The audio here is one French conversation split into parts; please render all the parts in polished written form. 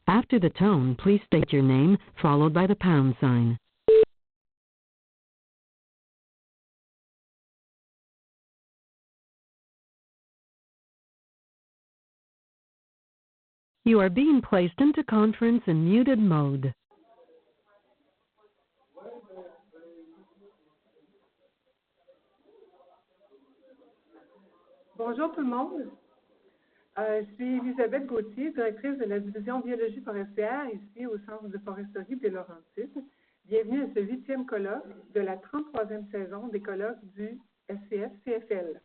After the tone, please state your name, followed by the pound sign. You are being placed into conference in muted mode. Bonjour tout le monde. Je suis Elisabeth Gauthier, directrice de la division biologie forestière ici au Centre de foresterie des Laurentides. Bienvenue à ce 8e colloque de la 33e saison des colloques du SCF-CFL.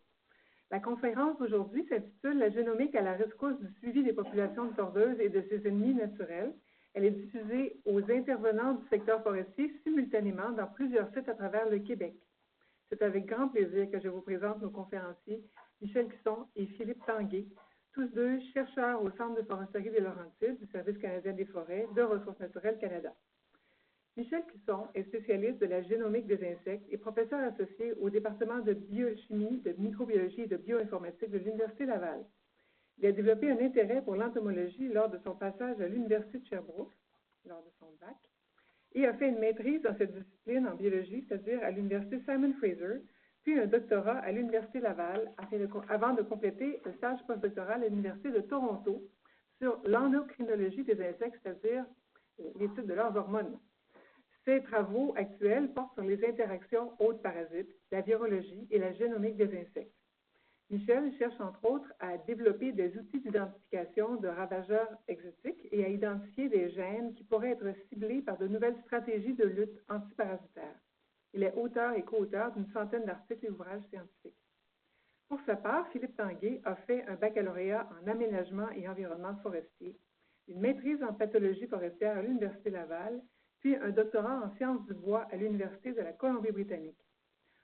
La conférence d'aujourd'hui s'intitule « La génomique à la rescousse du suivi des populations de tordeuses et de ses ennemis naturels ». Elle est diffusée aux intervenants du secteur forestier simultanément dans plusieurs sites à travers le Québec. C'est avec grand plaisir que je vous présente nos conférenciers Michel Cusson et Philippe Tanguay, tous deux chercheurs au Centre de foresterie des Laurentides du Service canadien des forêts de Ressources naturelles Canada. Michel Cusson est spécialiste de la génomique des insectes et professeur associé au département de biochimie, de microbiologie et de bioinformatique de l'Université Laval. Il a développé un intérêt pour l'entomologie lors de son passage à l'Université de Sherbrooke, lors de son bac, et a fait une maîtrise dans cette discipline en biologie, c'est-à-dire à l'Université Simon Fraser, puis un doctorat à l'Université Laval avant de compléter un stage postdoctoral à l'Université de Toronto sur l'endocrinologie des insectes, c'est-à-dire l'étude de leurs hormones. Ses travaux actuels portent sur les interactions hôtes-parasites, la virologie et la génomique des insectes. Michel cherche entre autres à développer des outils d'identification de ravageurs exotiques et à identifier des gènes qui pourraient être ciblés par de nouvelles stratégies de lutte antiparasitaire. Il est auteur et co-auteur d'une centaine d'articles et ouvrages scientifiques. Pour sa part, Philippe Tanguay a fait un baccalauréat en aménagement et environnement forestier, une maîtrise en pathologie forestière à l'Université Laval, puis un doctorat en sciences du bois à l'Université de la Colombie-Britannique.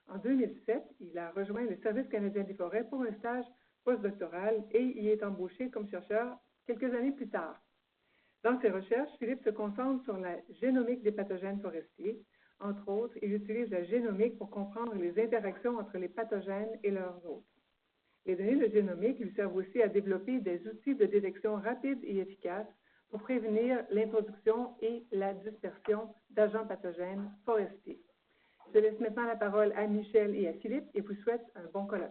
En 2007, il a rejoint le Service canadien des forêts pour un stage postdoctoral et y est embauché comme chercheur quelques années plus tard. Dans ses recherches, Philippe se concentre sur la génomique des pathogènes forestiers. Entre autres, il utilise la génomique pour comprendre les interactions entre les pathogènes et leurs hôtes. Les données de génomique lui servent aussi à développer des outils de détection rapides et efficaces pour prévenir l'introduction et la dispersion d'agents pathogènes forestiers. Je laisse maintenant la parole à Michel et à Philippe et vous souhaite un bon colloque.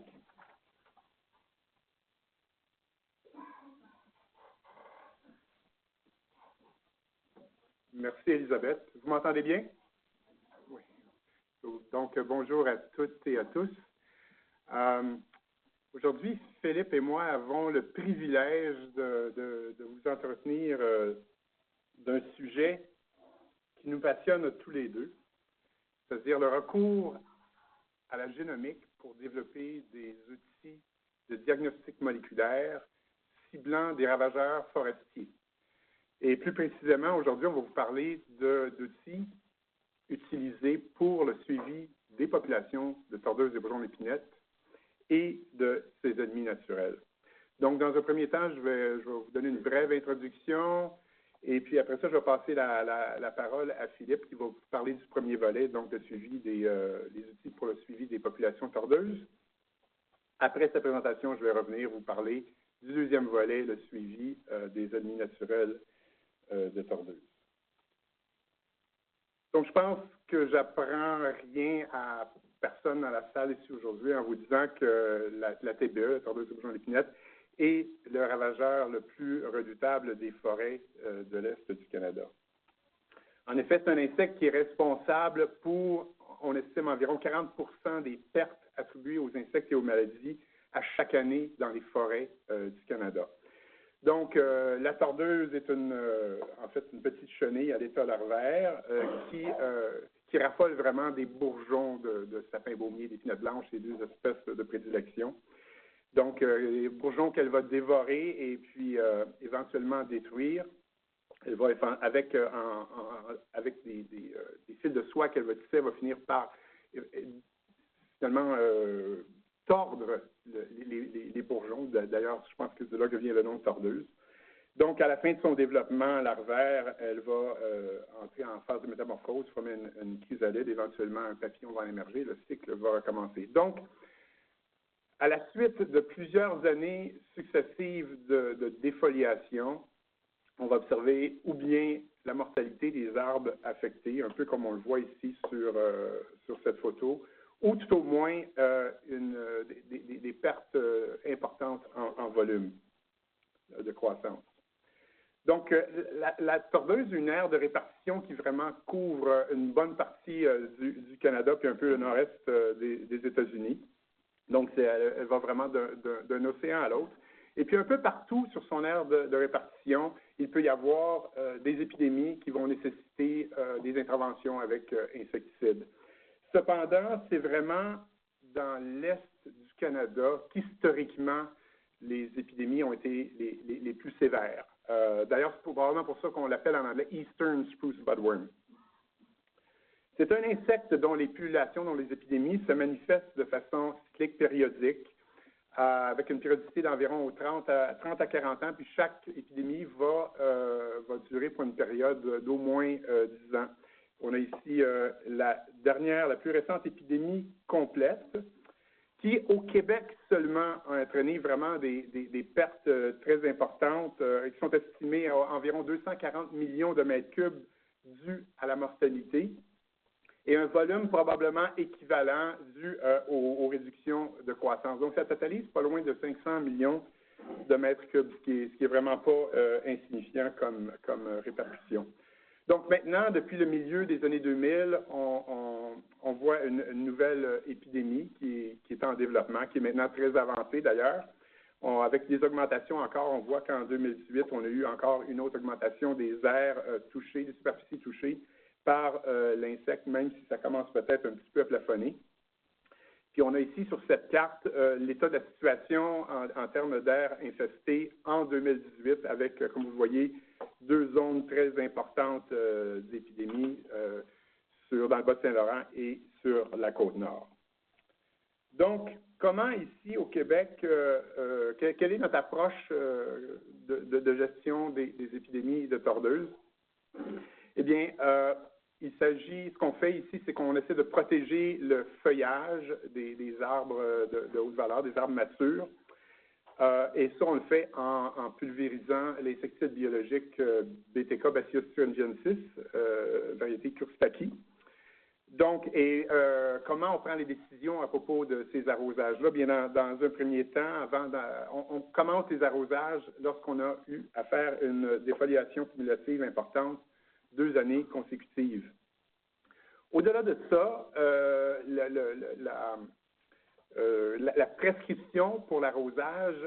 Merci, Elisabeth. Vous m'entendez bien? Oui. Donc, bonjour à toutes et à tous. Aujourd'hui, Philippe et moi avons le privilège de vous entretenir d'un sujet qui nous passionne tous les deux, c'est-à-dire le recours à la génomique pour développer des outils de diagnostic moléculaire ciblant des ravageurs forestiers. Et plus précisément, aujourd'hui, on va vous parler d'outils utilisés pour le suivi des populations de tordeuses et bourgeons d'épinettes et de ses ennemis naturels. Donc, dans un premier temps, je vais vous donner une brève introduction et puis après ça, je vais passer la parole à Philippe qui va vous parler du premier volet, donc le suivi des outils pour le suivi des populations tordeuses. Après cette présentation, je vais revenir vous parler du deuxième volet, le suivi des ennemis naturels de tordeuses. Donc, je pense que j'apprends rien à personne dans la salle ici aujourd'hui en vous disant que la TBE, la tordeuse de bourgeon d'épinette, est le ravageur le plus redoutable des forêts de l'Est du Canada. En effet, c'est un insecte qui est responsable pour, on estime, environ 40% des pertes attribuées aux insectes et aux maladies à chaque année dans les forêts du Canada. Donc, la tordeuse est en fait une petite chenille à l'état larvaire qui raffole vraiment des bourgeons de sapin baumier, d'épinette blanche, les deux espèces de prédilection. Donc, les bourgeons qu'elle va dévorer et puis éventuellement détruire. Elle va, avec des fils de soie qu'elle va tisser, elle va finir par finalement tordre les bourgeons. D'ailleurs, je pense que c'est de là que vient le nom de tordeuse. Donc, à la fin de son développement larvaire, elle va entrer en phase de métamorphose, former une chrysalide, éventuellement un papillon va en émerger, le cycle va recommencer. Donc, à la suite de plusieurs années successives de défoliation, on va observer ou bien la mortalité des arbres affectés, un peu comme on le voit ici sur cette photo, ou tout au moins des pertes importantes en volume de croissance. Donc, la tordeuse a une aire de répartition qui vraiment couvre une bonne partie du Canada puis un peu le nord-est des États-Unis. Donc, elle va vraiment d'un océan à l'autre. Et puis, un peu partout sur son aire de répartition, il peut y avoir des épidémies qui vont nécessiter des interventions avec insecticides. Cependant, c'est vraiment dans l'est du Canada qu'historiquement, les épidémies ont été les plus sévères. D'ailleurs, c'est probablement pour ça qu'on l'appelle en anglais Eastern Spruce Budworm. C'est un insecte dont les pullulations, dont les épidémies se manifestent de façon cyclique périodique, avec une périodicité d'environ 30 à 40 ans, puis chaque épidémie va durer pour une période d'au moins 10 ans. On a ici la plus récente épidémie complète, qui, au Québec seulement, a entraîné vraiment des pertes très importantes, qui sont estimées à environ 240 millions de mètres cubes dus à la mortalité, et un volume probablement équivalent dû aux réductions de croissance. Donc, ça totalise pas loin de 500 millions de mètres cubes, ce qui est vraiment pas insignifiant comme répercussion. Donc, maintenant, depuis le milieu des années 2000, on voit une nouvelle épidémie qui est en développement, qui est maintenant très avancée d'ailleurs. Avec des augmentations encore, on voit qu'en 2018, on a eu encore une autre augmentation des aires touchées, des superficies touchées par l'insecte, même si ça commence peut-être un petit peu à plafonner. Puis on a ici sur cette carte l'état de la situation en termes d'aires infestées en 2018 avec, comme vous voyez, 2 zones très importantes d'épidémie dans le Bas-Saint-Laurent et sur la Côte-Nord. Donc, comment ici au Québec, quelle est notre approche de gestion des épidémies de tordeuses? Eh bien, ce qu'on fait ici, c'est qu'on essaie de protéger le feuillage des arbres de haute valeur, des arbres matures. Et ça, on le fait en pulvérisant l'insecticide biologique BTK, Bacillus thuringiensis, variété Kurstaki. Donc, comment on prend les décisions à propos de ces arrosages-là? Bien, dans un premier temps, on commence les arrosages lorsqu'on a eu à faire une défoliation cumulative importante 2 années consécutives. Au-delà de ça, la prescription pour l'arrosage,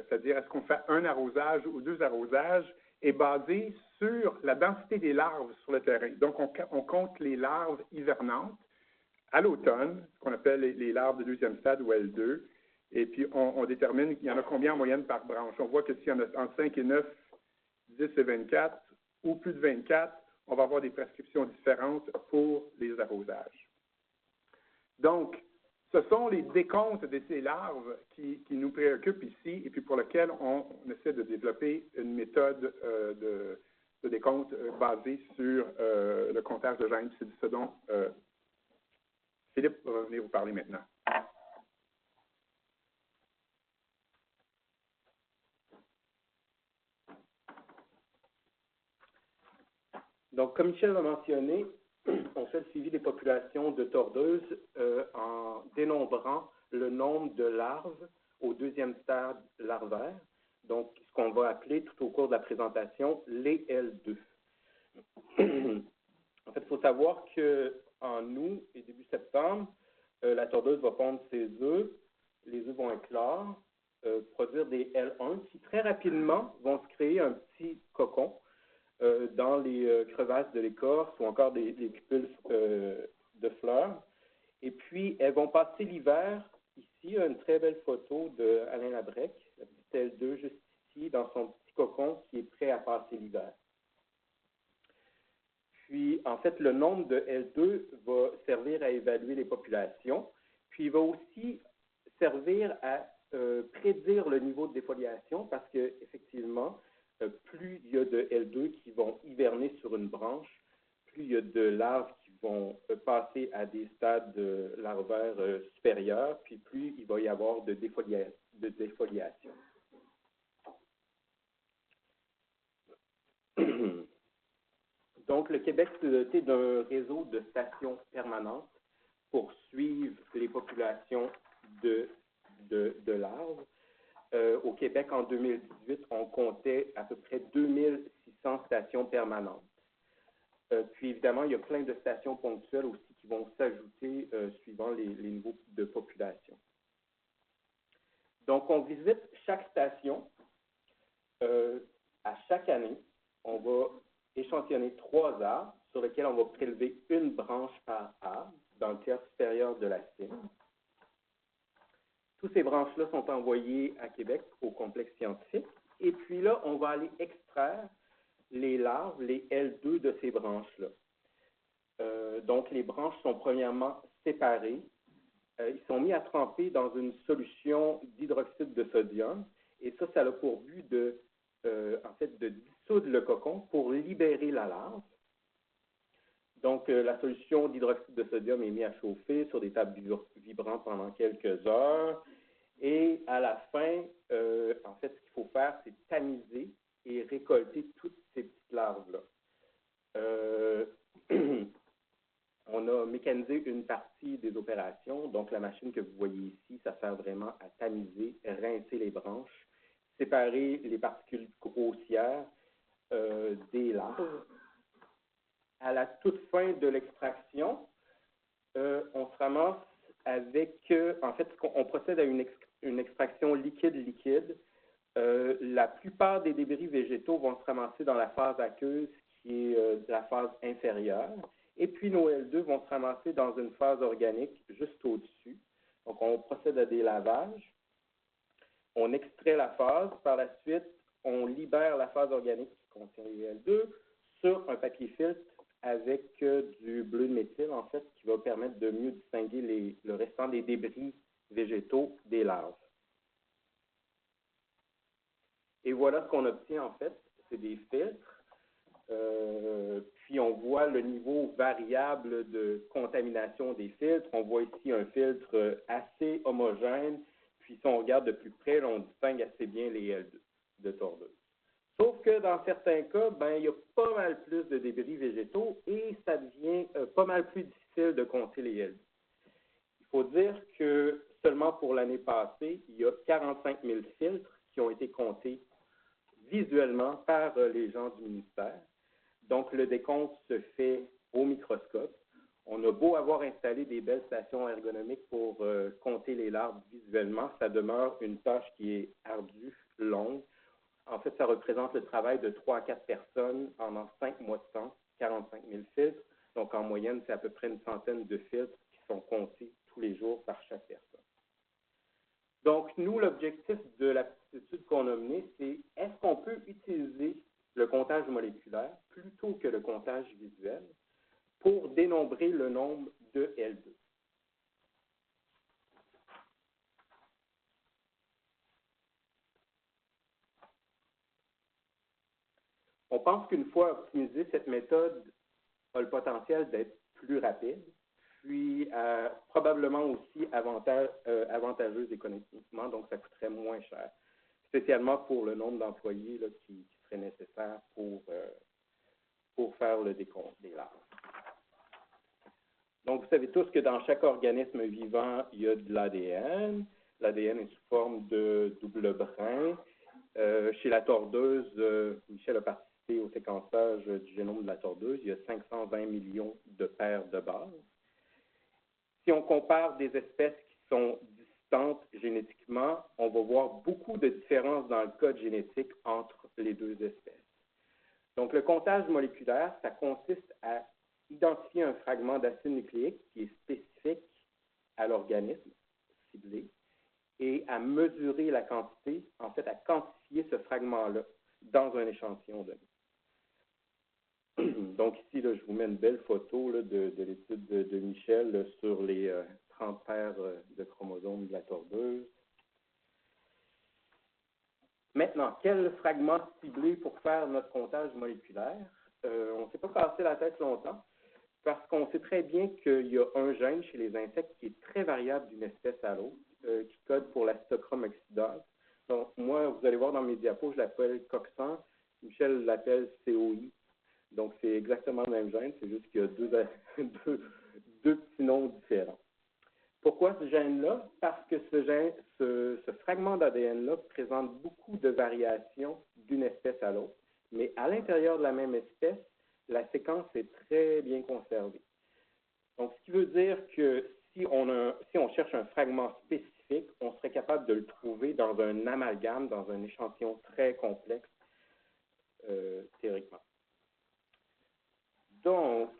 c'est-à-dire est-ce qu'on fait un arrosage ou 2 arrosages, est basée sur la densité des larves sur le terrain. Donc, on compte les larves hivernantes à l'automne, ce qu'on appelle les larves de 2e stade ou L2, et puis on détermine qu'il y en a combien en moyenne par branche. On voit que s'il y en a entre 5 et 9, 10 et 24, ou plus de 24, on va avoir des prescriptions différentes pour les arrosages. Donc, ce sont les décomptes de ces larves qui nous préoccupent ici et puis pour lesquels on essaie de développer une méthode de décompte basée sur le comptage de gènes. C'est de ce dont Philippe va venir vous parler maintenant. Donc, comme Michel l'a mentionné, on fait le suivi des populations de tordeuses en dénombrant le nombre de larves au 2e stade larvaire, donc ce qu'on va appeler tout au cours de la présentation les L2. En fait, il faut savoir qu'en août et début septembre, la tordeuse va pondre ses œufs, les œufs vont éclore, produire des L1 qui très rapidement vont se créer un petit cocon dans les crevasses de l'écorce ou encore des cupules de fleurs. Et puis, elles vont passer l'hiver. Ici, une très belle photo d'Alain Labrec, la petite L2 juste ici, dans son petit cocon qui est prêt à passer l'hiver. Puis, en fait, le nombre de L2 va servir à évaluer les populations. Puis, il va aussi servir à prédire le niveau de défoliation parce qu'effectivement, plus il y a de L2 qui vont hiverner sur une branche, plus il y a de larves qui vont passer à des stades larvaires supérieurs, puis plus il va y avoir de défoliation. Donc, le Québec s'est doté d'un réseau de stations permanentes pour suivre les populations de larves. Au Québec, en 2018, on comptait à peu près 2600 stations permanentes. Puis, évidemment, il y a plein de stations ponctuelles aussi qui vont s'ajouter suivant les niveaux de population. Donc, on visite chaque station. À chaque année, on va échantillonner 3 arbres sur lesquels on va prélever une branche par arbre dans le tiers supérieur de la cime. Toutes ces branches-là sont envoyées à Québec au complexe scientifique. Et puis là, on va aller extraire les larves, les L2 de ces branches-là. Donc, les branches sont premièrement séparées. Ils sont mis à tremper dans une solution d'hydroxyde de sodium. Et ça a pour but de dissoudre le cocon pour libérer la larve. Donc, la solution d'hydroxyde de sodium est mise à chauffer sur des tables vibrantes pendant quelques heures. Et à la fin, ce qu'il faut faire, c'est tamiser et récolter toutes ces petites larves-là. On a mécanisé une partie des opérations. Donc, la machine que vous voyez ici, ça sert vraiment à tamiser, rincer les branches, séparer les particules grossières des larves. À la toute fin de l'extraction, on se ramasse avec, on procède à une extraction liquide-liquide. La plupart des débris végétaux vont se ramasser dans la phase aqueuse, qui est la phase inférieure. Et puis, nos L2 vont se ramasser dans une phase organique juste au-dessus. Donc, on procède à des lavages. On extrait la phase. Par la suite, on libère la phase organique qui contient les L2 sur un papier filtre avec du bleu de méthyle, en fait, qui va permettre de mieux distinguer le restant des débris végétaux des larves. Et voilà ce qu'on obtient, en fait. C'est des filtres. Puis on voit le niveau variable de contamination des filtres. On voit ici un filtre assez homogène. Puis si on regarde de plus près, là, on distingue assez bien les L2 de tordeuse. Sauf que dans certains cas, il y a pas mal plus de débris végétaux et ça devient pas mal plus difficile de compter les L2. Il faut dire que seulement pour l'année passée, il y a 45 000 filtres qui ont été comptés visuellement par les gens du ministère. Donc, le décompte se fait au microscope. On a beau avoir installé des belles stations ergonomiques pour compter les larves visuellement, ça demeure une tâche qui est ardue, longue. En fait, ça représente le travail de 3 à 4 personnes pendant 5 mois de temps, 45 000 filtres. Donc, en moyenne, c'est à peu près une centaine de filtres qui sont comptés tous les jours par chaque personne. Donc, nous, l'objectif de la petite étude qu'on a menée, c'est est-ce qu'on peut utiliser le comptage moléculaire plutôt que le comptage visuel pour dénombrer le nombre de L2. On pense qu'une fois optimisée, cette méthode a le potentiel d'être plus rapide, puis probablement aussi avantageuse économiquement, donc ça coûterait moins cher, spécialement pour le nombre d'employés là, qui serait nécessaire pour faire le décompte des larves. Donc, vous savez tous que dans chaque organisme vivant, il y a de l'ADN. L'ADN est sous forme de double brin. Chez la tordeuse, Michel a participé au séquençage du génome de la tordeuse. Il y a 520 millions de paires de bases. Si on compare des espèces qui sont distantes génétiquement, on va voir beaucoup de différences dans le code génétique entre les deux espèces. Donc, le comptage moléculaire, ça consiste à identifier un fragment d'acide nucléique qui est spécifique à l'organisme ciblé et à mesurer la quantité, en fait, à quantifier ce fragment-là dans un échantillon donné. Donc ici, là, je vous mets une belle photo là, de l'étude de Michel là, sur les 30 paires de chromosomes de la tordeuse. Maintenant, quel fragment cibler pour faire notre comptage moléculaire? On ne s'est pas cassé la tête longtemps parce qu'on sait très bien qu'il y a un gène chez les insectes qui est très variable d'une espèce à l'autre, qui code pour la cytochrome oxydase. Donc, moi, vous allez voir dans mes diapos, je l'appelle COX1. Michel l'appelle COI. Donc, c'est exactement le même gène, c'est juste qu'il y a deux petits noms différents. Pourquoi ce gène-là? Parce que ce fragment d'ADN-là présente beaucoup de variations d'une espèce à l'autre, mais à l'intérieur de la même espèce, la séquence est très bien conservée. Donc, ce qui veut dire que si on cherche un fragment spécifique, on serait capable de le trouver dans un amalgame, dans un échantillon très complexe, théoriquement. Donc,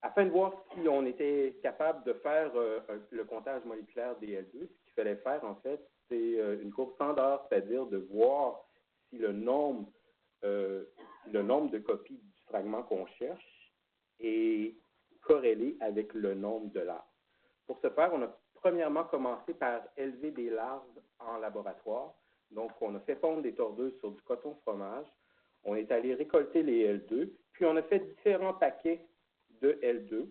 afin de voir si on était capable de faire le comptage moléculaire des L2, ce qu'il fallait faire, en fait, c'est une courbe standard, c'est-à-dire de voir si le nombre de copies du fragment qu'on cherche est corrélé avec le nombre de larves. Pour ce faire, on a premièrement commencé par élever des larves en laboratoire. Donc, on a fait pondre des tordeuses sur du coton fromage. On est allé récolter les L2, puis on a fait différents paquets de L2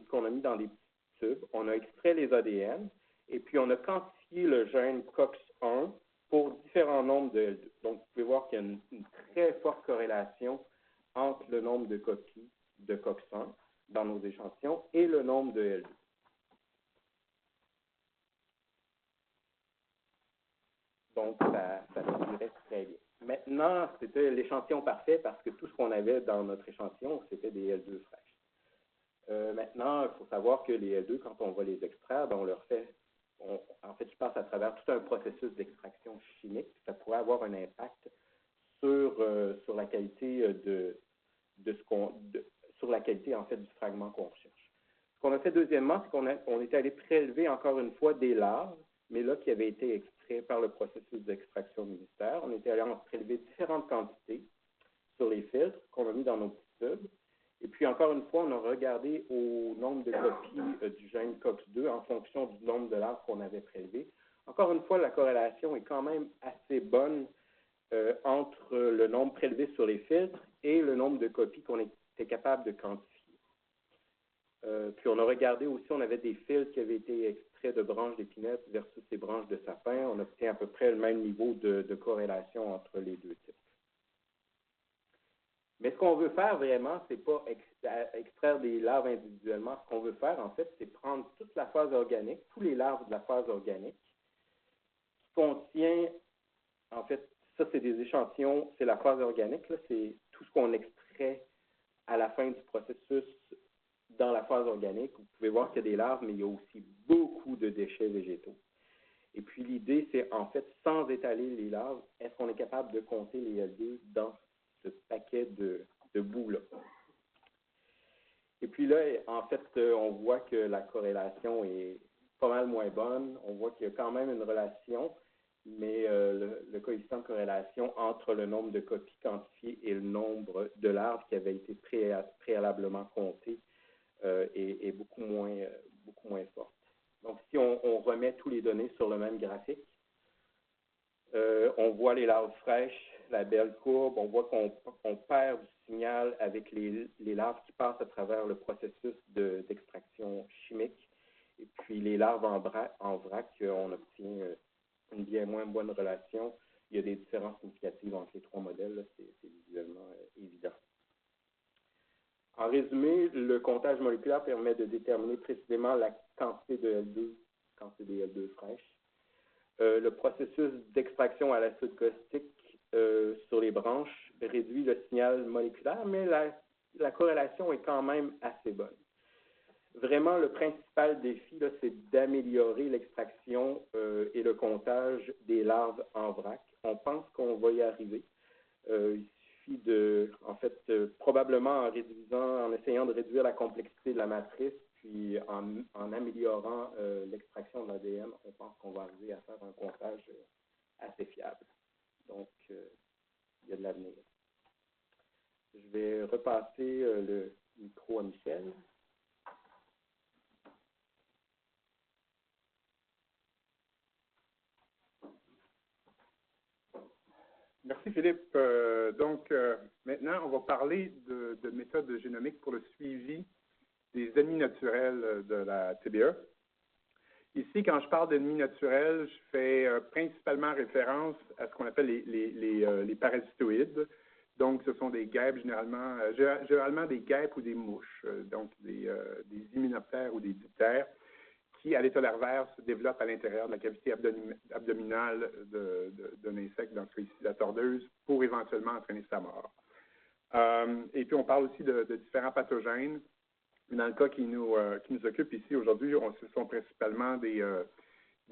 qu'on a mis dans des petits tubes. On a extrait les ADN et puis on a quantifié le gène COX-1 pour différents nombres de L2. Donc, vous pouvez voir qu'il y a une très forte corrélation entre le nombre de copies de COX-1 dans nos échantillons et le nombre de L2. Donc, ça figurait très bien. Maintenant, c'était l'échantillon parfait parce que tout ce qu'on avait dans notre échantillon, c'était des L2 fraîches. Maintenant, il faut savoir que les L2, quand on va les extraire, ben, on leur fait, en fait, je passe à travers tout un processus d'extraction chimique. Ça pourrait avoir un impact sur la qualité sur la qualité, en fait, du fragment qu'on recherche. Ce qu'on a fait deuxièmement, c'est qu'on est allé prélever encore une fois des larves, mais là, qui avaient été extraits par le processus d'extraction militaire. On était allé en prélever différentes quantités sur les filtres qu'on a mis dans nos petits tubes. Et puis, encore une fois, on a regardé au nombre de copies du gène COX-2 en fonction du nombre de larves qu'on avait prélevées. Encore une fois, la corrélation est quand même assez bonne entre le nombre prélevé sur les filtres et le nombre de copies qu'on était capable de quantifier. Puis, on a regardé aussi, on avait des filtres qui avaient été extraits de branches d'épinette versus des branches de sapin. On obtient à peu près le même niveau de corrélation entre les deux types. Mais ce qu'on veut faire vraiment, c'est pas extraire des larves individuellement. Ce qu'on veut faire, en fait, c'est prendre toute la phase organique, tous les larves de la phase organique, qui contient, en fait, ça c'est des échantillons, c'est la phase organique, là, c'est tout ce qu'on extrait à la fin du processus dans la phase organique. Vous pouvez voir qu'il y a des larves, mais il y a aussi beaucoup de déchets végétaux. Et puis l'idée, c'est en fait, sans étaler les larves, est-ce qu'on est capable de compter les L2 dans ce paquet de boue-là. Et puis là, en fait, on voit que la corrélation est pas mal moins bonne. On voit qu'il y a quand même une relation, mais le coefficient de corrélation entre le nombre de copies quantifiées et le nombre de larves qui avaient été préalablement comptées est beaucoup moins forte. Donc, si on remet tous les données sur le même graphique, on voit les larves fraîches, la belle courbe, on voit qu'on perd du signal avec les larves qui passent à travers le processus d'extraction chimique. Et puis les larves en vrac, on obtient une bien moins bonne relation. Il y a des différences significatives entre les trois modèles, c'est visuellement évident. En résumé, le comptage moléculaire permet de déterminer précisément la quantité de L2 quand c'est des L2 fraîches. Le processus d'extraction à l'acide caustique sur les branches réduit le signal moléculaire, mais la corrélation est quand même assez bonne. Vraiment, le principal défi, c'est d'améliorer l'extraction et le comptage des larves en vrac. On pense qu'on va y arriver. Il suffit probablement en essayant de réduire la complexité de la matrice, puis en améliorant l'extraction de l'ADN, on pense qu'on va arriver à faire un comptage assez fiable. Donc, il y a de l'avenir. Je vais repasser le micro à Michel. Merci Philippe. Maintenant, on va parler de méthodes génomiques pour le suivi des ennemis naturels de la TBE. Ici, quand je parle d'ennemis naturels, je fais principalement référence à ce qu'on appelle les parasitoïdes. Donc, ce sont des guêpes, généralement des guêpes ou des mouches, donc des hyménoptères ou des diptères, qui, à l'état larvaire, se développent à l'intérieur de la cavité abdominale d'un insecte, dans ce cas-ci la tordeuse, pour éventuellement entraîner sa mort. Et puis, on parle aussi de différents pathogènes. Dans le cas qui nous occupe ici aujourd'hui, ce sont principalement des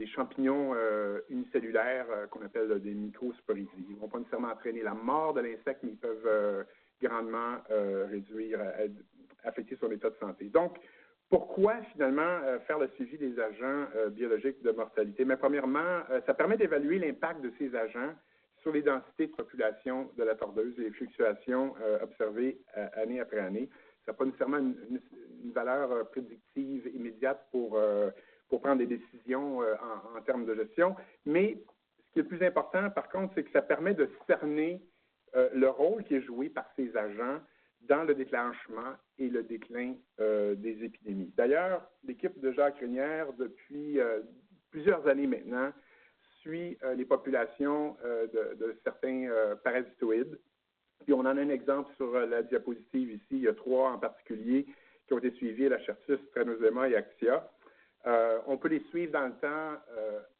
champignons unicellulaires qu'on appelle des microsporidies. Ils ne vont pas nécessairement entraîner la mort de l'insecte, mais ils peuvent grandement affecter son état de santé. Donc, pourquoi finalement faire le suivi des agents biologiques de mortalité? Mais premièrement, ça permet d'évaluer l'impact de ces agents sur les densités de population de la tordeuse et les fluctuations observées année après année. Ça n'a pas nécessairement une valeur prédictive immédiate pour prendre des décisions en termes de gestion, mais ce qui est le plus important, par contre, c'est que ça permet de cerner le rôle qui est joué par ces agents dans le déclenchement et le déclin des épidémies. D'ailleurs, l'équipe de Jacques Renière, depuis plusieurs années maintenant, suit les populations de certains parasitoïdes. Puis on en a un exemple sur la diapositive ici. Il y a 3 en particulier qui ont été suivis, la Chertus, Tranosema et Axia. On peut les suivre dans le temps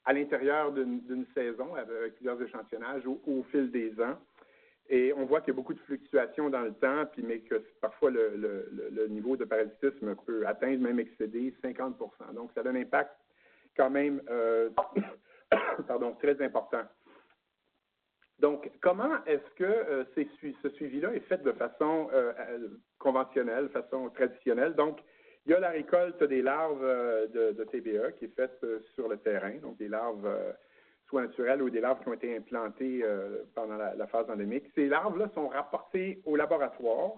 à l'intérieur d'une saison avec plusieurs échantillonnages au fil des ans. Et on voit qu'il y a beaucoup de fluctuations dans le temps, mais que parfois le niveau de parasitisme peut atteindre, même excéder 50 %. Donc, ça a un impact quand même très important. Donc, comment est-ce que ce suivi-là est fait de façon conventionnelle, de façon traditionnelle? Donc, il y a la récolte des larves de TBE qui est faite sur le terrain, donc des larves soit naturelles ou des larves qui ont été implantées pendant la phase endémique. Ces larves-là sont rapportées au laboratoire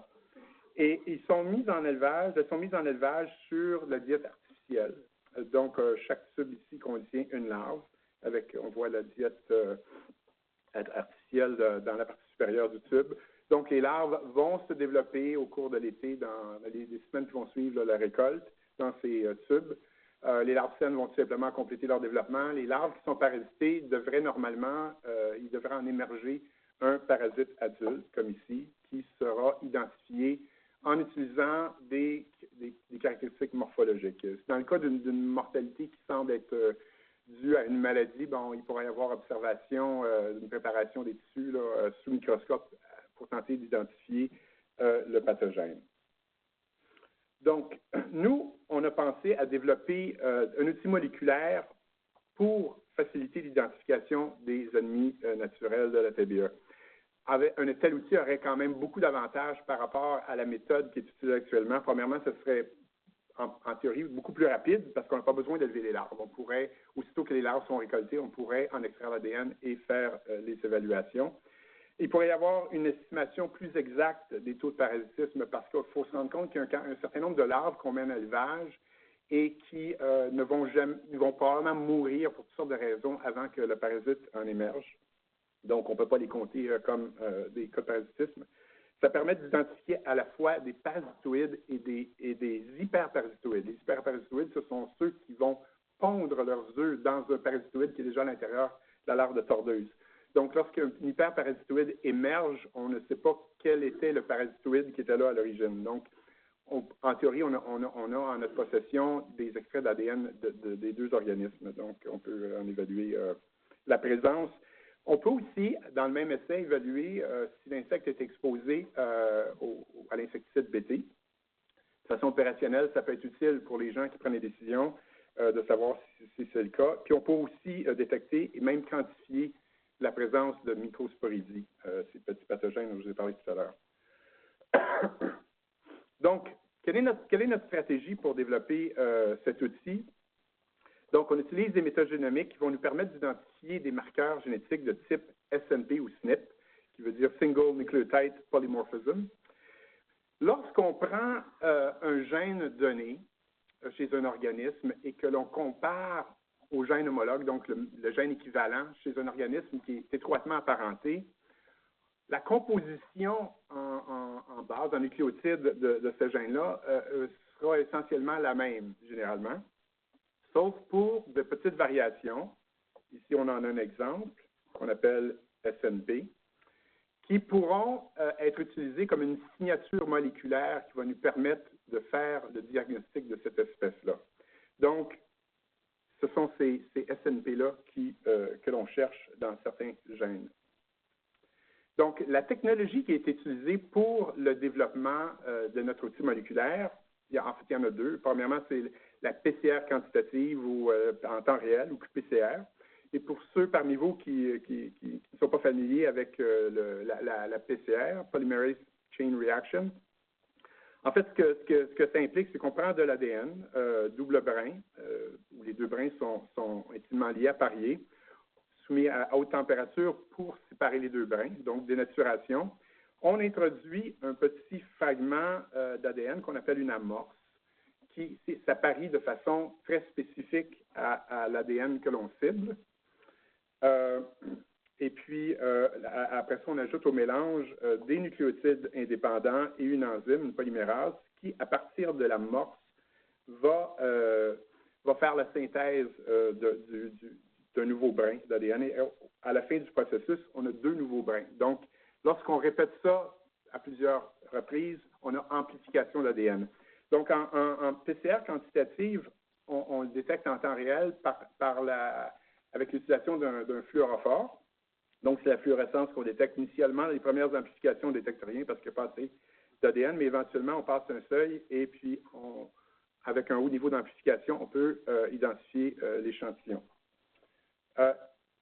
et elles sont mises en élevage sur la diète artificielle. Donc, chaque tube ici contient une larve on voit la diète artificielle dans la partie supérieure du tube. Donc, les larves vont se développer au cours de l'été, dans les semaines qui vont suivre la récolte, dans ces tubes. Les larves saines vont tout simplement compléter leur développement. Les larves qui sont parasitées devraient normalement, il devrait en émerger un parasite adulte, comme ici, qui sera identifié en utilisant des caractéristiques morphologiques. Dans le cas d'une mortalité qui semble être due à une maladie, il pourrait y avoir observation d'une préparation des tissus sous microscope pour tenter d'identifier le pathogène. Donc, nous, on a pensé à développer un outil moléculaire pour faciliter l'identification des ennemis naturels de la TBE. Un tel outil aurait quand même beaucoup d'avantages par rapport à la méthode qui est utilisée actuellement. Premièrement, ce serait en théorie beaucoup plus rapide parce qu'on n'a pas besoin d'élever les larves. On pourrait, aussitôt que les larves sont récoltées, on pourrait en extraire l'ADN et faire les évaluations. Il pourrait y avoir une estimation plus exacte des taux de parasitisme parce qu'il faut se rendre compte qu'il y a un certain nombre de larves qu'on mène à l'élevage et qui vont probablement mourir pour toutes sortes de raisons avant que le parasite en émerge. Donc, on ne peut pas les compter comme des cas de parasitisme. Ça permet d'identifier à la fois des parasitoïdes et des hyperparasitoïdes. Les hyperparasitoïdes, ce sont ceux qui vont pondre leurs œufs dans un parasitoïde qui est déjà à l'intérieur de la larve de tordeuse. Donc, lorsqu'un hyperparasitoïde émerge, on ne sait pas quel était le parasitoïde qui était là à l'origine. Donc, en théorie, on a en notre possession des extraits d'ADN des 2 organismes. Donc, on peut en évaluer la présence. On peut aussi, dans le même essai, évaluer si l'insecte est exposé à l'insecticide BT. De façon opérationnelle, ça peut être utile pour les gens qui prennent des décisions de savoir si c'est le cas. Puis on peut aussi détecter et même quantifier la présence de microsporidies, ces petits pathogènes dont je vous ai parlé tout à l'heure. Donc, quelle est notre stratégie pour développer cet outil? Donc, on utilise des méthodes génomiques qui vont nous permettre d'identifier des marqueurs génétiques de type SNP ou SNP, qui veut dire Single Nucleotide Polymorphism. Lorsqu'on prend un gène donné chez un organisme et que l'on compare au gène homologue, donc le gène équivalent chez un organisme qui est étroitement apparenté, la composition en base, en nucléotide de ce gène-là sera essentiellement la même, généralement. sauf pour de petites variations. Ici, on en a un exemple qu'on appelle SNP, qui pourront être utilisées comme une signature moléculaire qui va nous permettre de faire le diagnostic de cette espèce-là. Donc, ce sont ces SNP-là que l'on cherche dans certains gènes. Donc, la technologie qui est utilisée pour le développement de notre outil moléculaire, en fait, il y en a deux. Premièrement, c'est la PCR quantitative ou en temps réel, ou QPCR. Et pour ceux parmi vous qui ne sont pas familiers avec la PCR, Polymerase Chain Reaction, en fait, ce que ça implique, c'est qu'on prend de l'ADN, double brin, où les deux brins sont intimement liés à parier, soumis à haute température pour séparer les deux brins, donc dénaturation. On introduit un petit fragment d'ADN qu'on appelle une amorce, ça parie de façon très spécifique à l'ADN que l'on cible. Et puis, après ça, on ajoute au mélange des nucléotides indépendants et une enzyme, une polymérase, qui, à partir de l'amorce, va faire la synthèse d'un nouveau brin d'ADN. Et à la fin du processus, on a deux nouveaux brins. Donc, lorsqu'on répète ça à plusieurs reprises, on a amplification d'ADN. Donc, en PCR quantitative, on le détecte en temps réel avec l'utilisation d'un fluorophore. Donc, c'est la fluorescence qu'on détecte initialement. Les premières amplifications, on ne détecte rien parce qu'il n'y a pas assez d'ADN, mais éventuellement, on passe un seuil et puis, avec un haut niveau d'amplification, on peut identifier l'échantillon.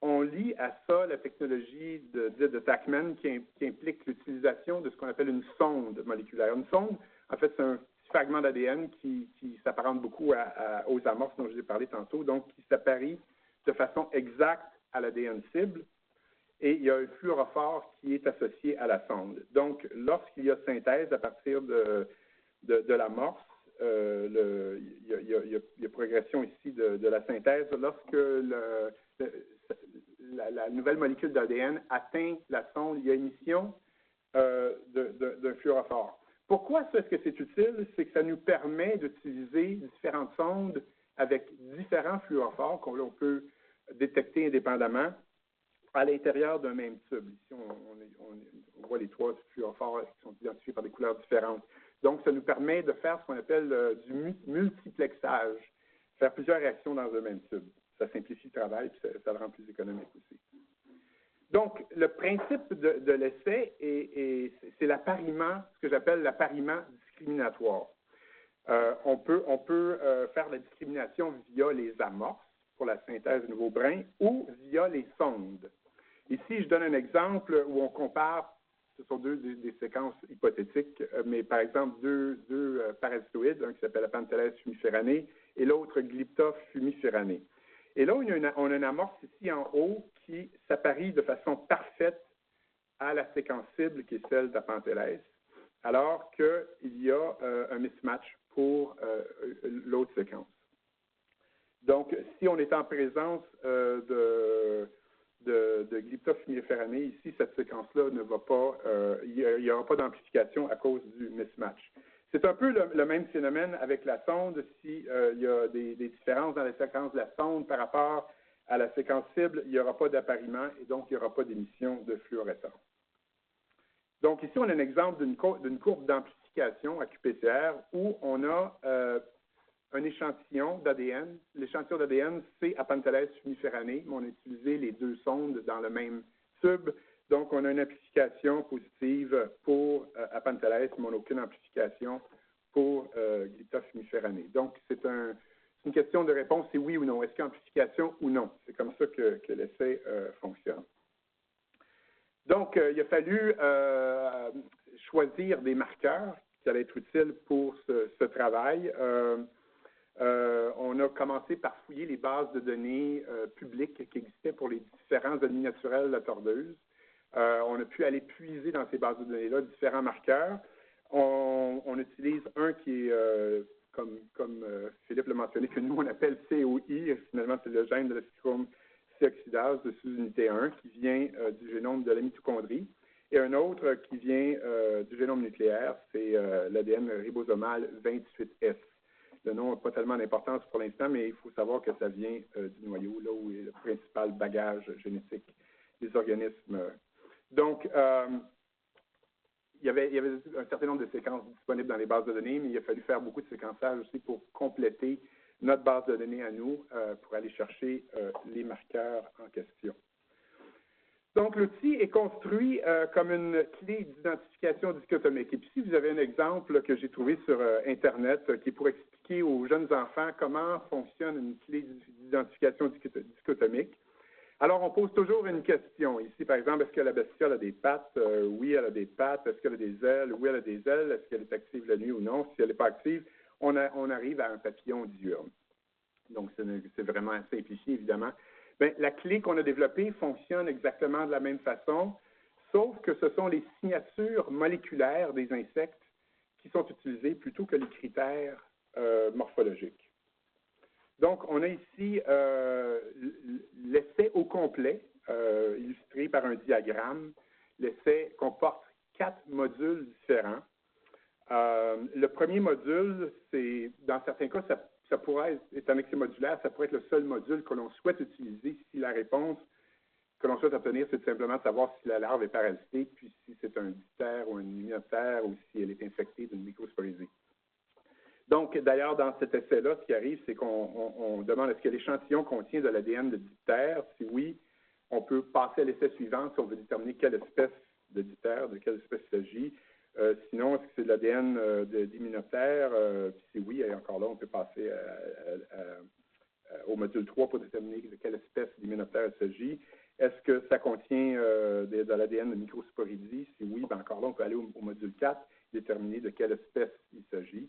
On lie à ça la technologie de Tachman qui implique l'utilisation de ce qu'on appelle une sonde moléculaire. Une sonde, en fait, c'est un petit fragment d'ADN qui s'apparente beaucoup aux amorces dont je vous ai parlé tantôt, donc qui s'apparie de façon exacte à l'ADN cible. Et il y a un fluorophore qui est associé à la sonde. Donc, lorsqu'il y a synthèse à partir de l'amorce, il y a progression ici de la synthèse. Lorsque la nouvelle molécule d'ADN atteint la sonde, il y a émission d'un fluorophore. Pourquoi est-ce que c'est utile? C'est que ça nous permet d'utiliser différentes sondes avec différents fluorophores qu'on peut détecter indépendamment à l'intérieur d'un même tube. Ici, on voit les trois fluorophores qui sont identifiés par des couleurs différentes. Donc, ça nous permet de faire ce qu'on appelle du multiplexage, faire plusieurs réactions dans un même tube. Ça simplifie le travail et ça le rend plus économique aussi. Donc, le principe de l'essai, c'est l'appariement, ce que j'appelle l'appariement discriminatoire. On peut faire la discrimination via les amorces pour la synthèse de nouveaux brins ou via les sondes. Ici, je donne un exemple où on compare, ce sont des séquences hypothétiques, mais par exemple deux parasitoïdes, un qui s'appelle Apanthelès fumiferané et l'autre Glypta fumiferané. Et là, on a une amorce ici en haut qui s'apparie de façon parfaite à la séquence cible qui est celle d'Apanthelès, alors qu'il y a un mismatch pour l'autre séquence. Donc, si on est en présence de Glypta fumiferané, ici, cette séquence-là ne va pas, il n'y aura pas d'amplification à cause du mismatch. C'est un peu le même phénomène avec la sonde. S'il y a des différences dans la séquence de la sonde par rapport à la séquence cible, il n'y aura pas d'appariement et donc il n'y aura pas d'émission de fluorescence. Donc ici, on a un exemple d'une courbe d'amplification à QPCR où on a un échantillon d'ADN. L'échantillon d'ADN, c'est Apanthelès fumiferané, mais on a utilisé les deux sondes dans le même tube. Donc, on a une amplification positive pour Apanthelès, mais on n'a aucune amplification pour Glypta fumiferané. Donc, c'est une question de réponse, c'est oui ou non. Est-ce qu'il y a amplification ou non? C'est comme ça que l'essai fonctionne. Donc, il a fallu choisir des marqueurs qui allaient être utiles pour ce travail. On a commencé par fouiller les bases de données publiques qui existaient pour les différents ennemis naturels de la tordeuse. On a pu aller puiser dans ces bases de données-là différents marqueurs. On utilise un qui est, comme Philippe l'a mentionné, que nous on appelle COI. Finalement, c'est le gène de la cytochrome C-oxydase de sous-unité 1 qui vient du génome de la mitochondrie. Et un autre qui vient du génome nucléaire, c'est l'ADN ribosomal 28S. Le nom n'a pas tellement d'importance pour l'instant, mais il faut savoir que ça vient du noyau, là où est le principal bagage génétique des organismes. Donc, il y avait un certain nombre de séquences disponibles dans les bases de données, mais il a fallu faire beaucoup de séquençage aussi pour compléter notre base de données à nous pour aller chercher les marqueurs en question. Donc, l'outil est construit comme une clé d'identification dichotomique. Et puis, ici, vous avez un exemple que j'ai trouvé sur Internet qui est pour expliquer aux jeunes enfants comment fonctionne une clé d'identification dichotomique. Alors, on pose toujours une question. Ici, par exemple, est-ce que la bestiole a des pattes? Oui, elle a des pattes. Est-ce qu'elle a des ailes? Oui, elle a des ailes. Est-ce qu'elle est active la nuit ou non? Si elle n'est pas active, on arrive à un papillon diurne. Donc, c'est vraiment simplifié, évidemment. Bien, la clé qu'on a développée fonctionne exactement de la même façon, sauf que ce sont les signatures moléculaires des insectes qui sont utilisées plutôt que les critères morphologiques. Donc, on a ici l'essai au complet, illustré par un diagramme. L'essai comporte 4 modules différents. Le premier module, c'est, dans certains cas, ça pourrait être, étant donné que c'est modulaire, ça pourrait être le seul module que l'on souhaite utiliser si la réponse que l'on souhaite obtenir, c'est simplement de savoir si la larve est parasitée, puis si c'est un diptère ou un hyménoptère, ou si elle est infectée d'une microsporidie. Donc, d'ailleurs, dans cet essai-là, ce qui arrive, c'est qu'on demande est-ce que l'échantillon contient de l'ADN de diptère. Si oui, on peut passer à l'essai suivant si on veut déterminer quelle espèce de diptère, de quelle espèce il s'agit. Sinon, est-ce que c'est de l'ADN d'hyménoptère? Puis si oui, et encore là, on peut passer au module 3 pour déterminer de quelle espèce d'hyménoptère il s'agit. Est-ce que ça contient de l'ADN de microsporidie? Si oui, bien encore là, on peut aller au module 4, déterminer de quelle espèce il s'agit.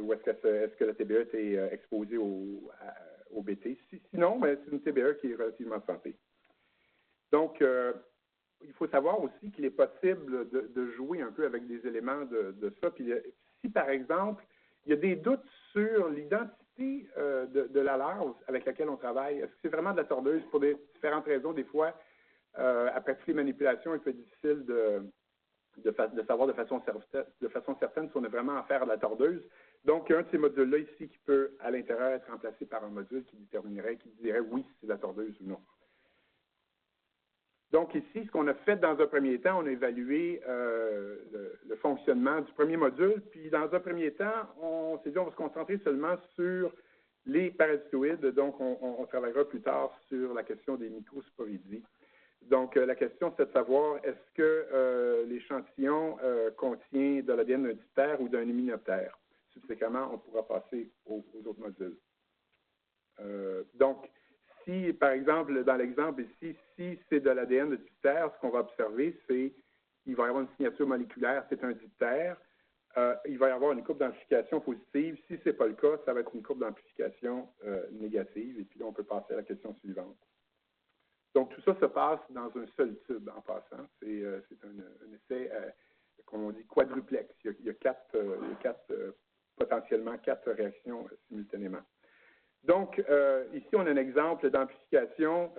Ou est-ce que la TBE est exposée au BT? Sinon, ben, c'est une TBE qui est relativement santé. Donc, il faut savoir aussi qu'il est possible de jouer un peu avec des éléments de ça. Puis, si, par exemple, il y a des doutes sur l'identité de la larve avec laquelle on travaille, est-ce que c'est vraiment de la tordeuse pour différentes raisons? Des fois, après toutes les manipulations, il peut être difficile de savoir de façon certaine si on a vraiment affaire à la tordeuse. Donc, il y a un de ces modules-là ici qui peut, à l'intérieur, être remplacé par un module qui dirait oui si c'est la tordeuse ou non. Donc, ici, ce qu'on a fait dans un premier temps, on a évalué le fonctionnement du premier module. Puis, dans un premier temps, on s'est dit on va se concentrer seulement sur les parasitoïdes. Donc, on travaillera plus tard sur la question des microsporidies. Donc, la question, c'est de savoir est-ce que l'échantillon contient de l'ADN d'un diptère ou d'un hyménoptère. Subséquemment, on pourra passer aux autres modules. Donc, si, par exemple, dans l'exemple ici, si c'est de l'ADN de diptère, ce qu'on va observer, c'est qu'il va y avoir une signature moléculaire, c'est un diptère. Il va y avoir une courbe d'amplification positive. Si ce n'est pas le cas, ça va être une courbe d'amplification négative. Et puis là, on peut passer à la question suivante. Donc, tout ça se passe dans un seul tube en passant. C'est un essai, comme on dit, quadruplex. Il y a potentiellement 4 réactions simultanément. Donc, ici, on a un exemple d'amplification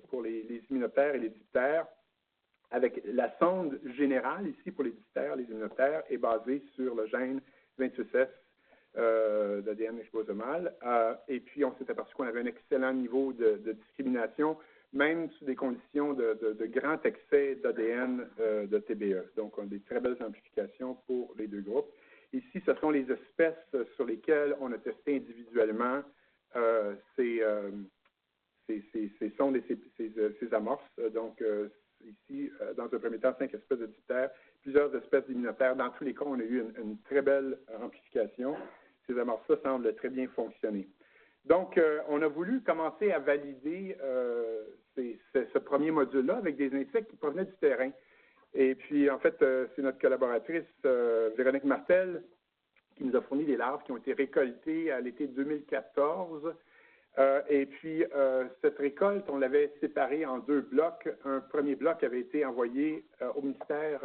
pour les hyménoptères et les diptères avec la sonde générale, ici, pour les diptères, les hyménoptères, est basée sur le gène 28S d'ADN ribosomal. Et puis, on s'est aperçu qu'on avait un excellent niveau de discrimination, même sous des conditions de grand excès d'ADN de TBE. Donc, on a des très belles amplifications pour les deux groupes. Ici, ce sont les espèces sur lesquelles on a testé individuellement ces sondes et ces amorces. Donc, ici, dans un premier temps, 5 espèces de diptères, plusieurs espèces d'hyménoptères. Dans tous les cas, on a eu une très belle amplification. Ces amorces-là semblent très bien fonctionner. Donc, on a voulu commencer à valider ce premier module-là avec des insectes qui provenaient du terrain. Et puis, en fait, c'est notre collaboratrice, Véronique Martel, qui nous a fourni des larves qui ont été récoltées à l'été 2014. Et puis, cette récolte, on l'avait séparée en 2 blocs. Un premier bloc avait été envoyé au ministère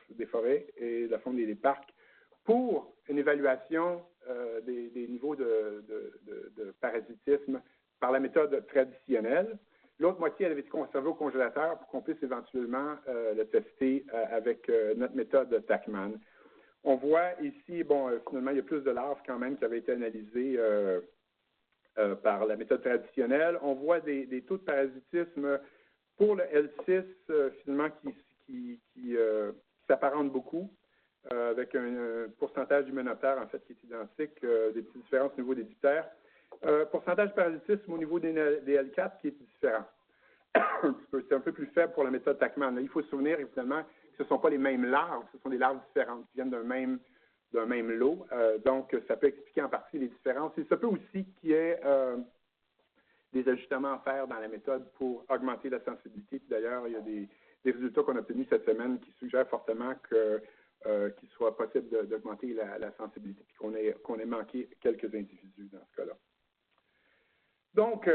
des Forêts et de la Faune et des Parcs pour une évaluation des niveaux de parasitisme par la méthode traditionnelle. L'autre moitié, elle avait été conservée au congélateur pour qu'on puisse éventuellement le tester avec notre méthode TACMAN. On voit ici, finalement, il y a plus de larves quand même qui avaient été analysées par la méthode traditionnelle. On voit des taux de parasitisme pour le L6, finalement, qui s'apparentent beaucoup, avec un pourcentage d'immunotère, en fait, qui est identique, des petites différences au niveau des diptères. Pourcentage de parasitisme au niveau des L4 qui est différent. C'est un peu plus faible pour la méthode Tachman. Là, il faut se souvenir, évidemment, que ce ne sont pas les mêmes larves, ce sont des larves différentes qui viennent d'un même lot. Donc, ça peut expliquer en partie les différences. Et ça peut aussi qu'il y ait des ajustements à faire dans la méthode pour augmenter la sensibilité. Puis d'ailleurs, il y a des résultats qu'on a obtenus cette semaine qui suggèrent fortement qu'il soit possible d'augmenter la sensibilité puis qu'on ait manqué quelques individus dans ce cas-là. Donc,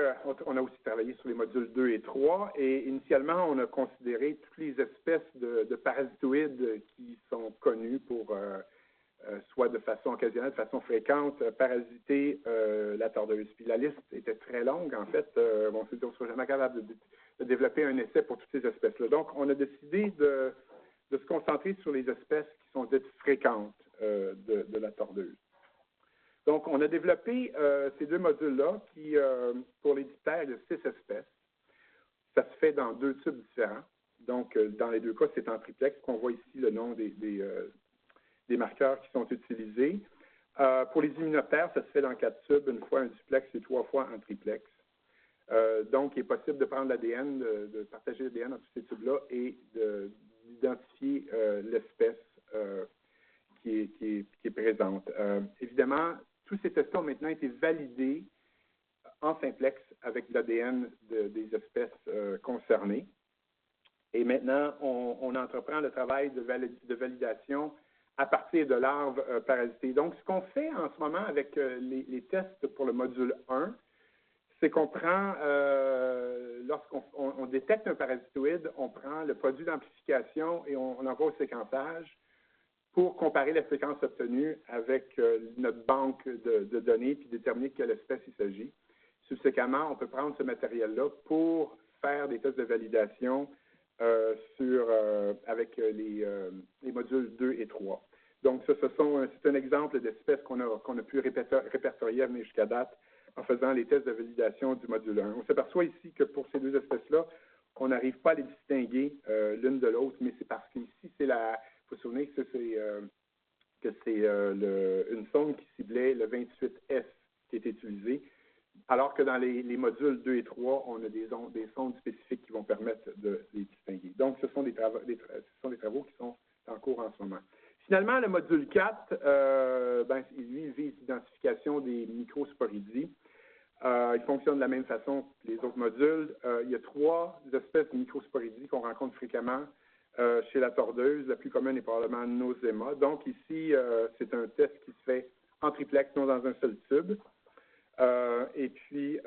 on a aussi travaillé sur les modules 2 et 3 et initialement, on a considéré toutes les espèces de parasitoïdes qui sont connues pour, soit de façon occasionnelle, de façon fréquente, parasiter la tordeuse. Puis la liste était très longue, en fait. On s'est dit qu'on ne sera jamais capable de développer un essai pour toutes ces espèces-là. Donc, on a décidé de se concentrer sur les espèces qui sont dites fréquentes de la tordeuse. Donc, on a développé ces deux modules-là qui, pour les diptères, il y a 6 espèces. Ça se fait dans 2 tubes différents. Donc, dans les 2 cas, c'est en triplex. On voit ici le nom des marqueurs qui sont utilisés. Pour les immunotères, ça se fait dans 4 tubes, une fois un duplex et 3 fois en triplex. Donc, il est possible de prendre l'ADN, de partager l'ADN dans tous ces tubes-là et d'identifier l'espèce qui est présente. Évidemment, tous ces tests ont maintenant été validés en simplex avec l'ADN des espèces concernées. Et maintenant, on entreprend le travail de validation à partir de larves parasitées. Donc, ce qu'on fait en ce moment avec les tests pour le module 1, c'est qu'on prend, lorsqu'on détecte un parasitoïde, on prend le produit d'amplification et on envoie au séquençage pour comparer la fréquence obtenue avec notre banque de données puis déterminer de quelle espèce il s'agit. Subséquemment, on peut prendre ce matériel-là pour faire des tests de validation avec les modules 2 et 3. Donc, c'est un exemple d'espèces qu'on a pu répertorier jusqu'à date en faisant les tests de validation du module 1. On s'aperçoit ici que pour ces 2 espèces-là, on n'arrive pas à les distinguer l'une de l'autre, mais c'est parce qu'ici, il faut se souvenir que c'est une sonde qui ciblait le 28S qui est utilisé, alors que dans les modules 2 et 3, on a des sondes spécifiques qui vont permettre de les distinguer. Donc, ce sont des travaux qui sont en cours en ce moment. Finalement, le module 4, lui, vise l'identification des microsporidies. Il fonctionne de la même façon que les autres modules. Il y a 3 espèces de microsporidies qu'on rencontre fréquemment chez la tordeuse. La plus commune est probablement Nosema. Donc ici, c'est un test qui se fait en triplex, non dans un seul tube. Et puis,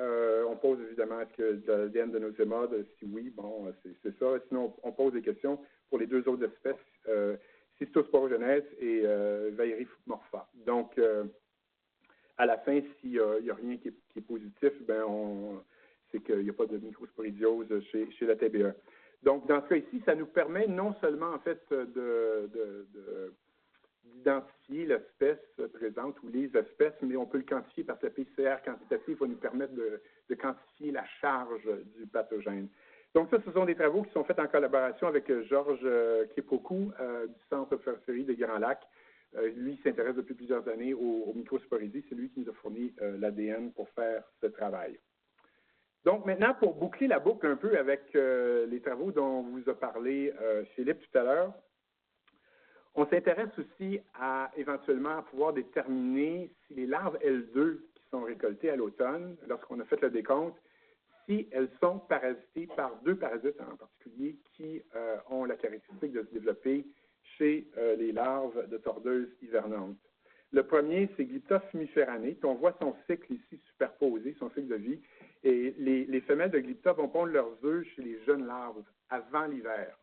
on pose évidemment est-ce que de l'ADN de Nosema, si oui, bon, c'est ça. Sinon, on pose des questions pour les 2 autres espèces, Cystosporogenèse et Vaerimorpha. Donc, à la fin, s'il n'y a rien qui est positif, c'est qu'il n'y a pas de microsporidiose chez la TBE. Donc, dans ce cas ici, ça nous permet non seulement, en fait, d'identifier l'espèce présente ou les espèces, mais on peut le quantifier parce que la PCR quantitative va nous permettre de quantifier la charge du pathogène. Donc, ça, ce sont des travaux qui sont faits en collaboration avec Georges Kepoku du Centre Observatory de Grand Lac. Lui s'intéresse depuis plusieurs années aux microsporidies. C'est lui qui nous a fourni l'ADN pour faire ce travail. Donc, maintenant, pour boucler la boucle un peu avec les travaux dont vous a parlé Philippe tout à l'heure, on s'intéresse aussi à éventuellement pouvoir déterminer si les larves L2 qui sont récoltées à l'automne, lorsqu'on a fait le décompte, si elles sont parasitées par 2 parasites en particulier qui ont la caractéristique de se développer chez les larves de tordeuses hivernantes. Le premier, c'est Glyptophe fumiferanée, puis on voit son cycle ici superposé, son cycle de vie. Et les femelles de Glyptophe vont pondre leurs œufs chez les jeunes larves avant l'hiver,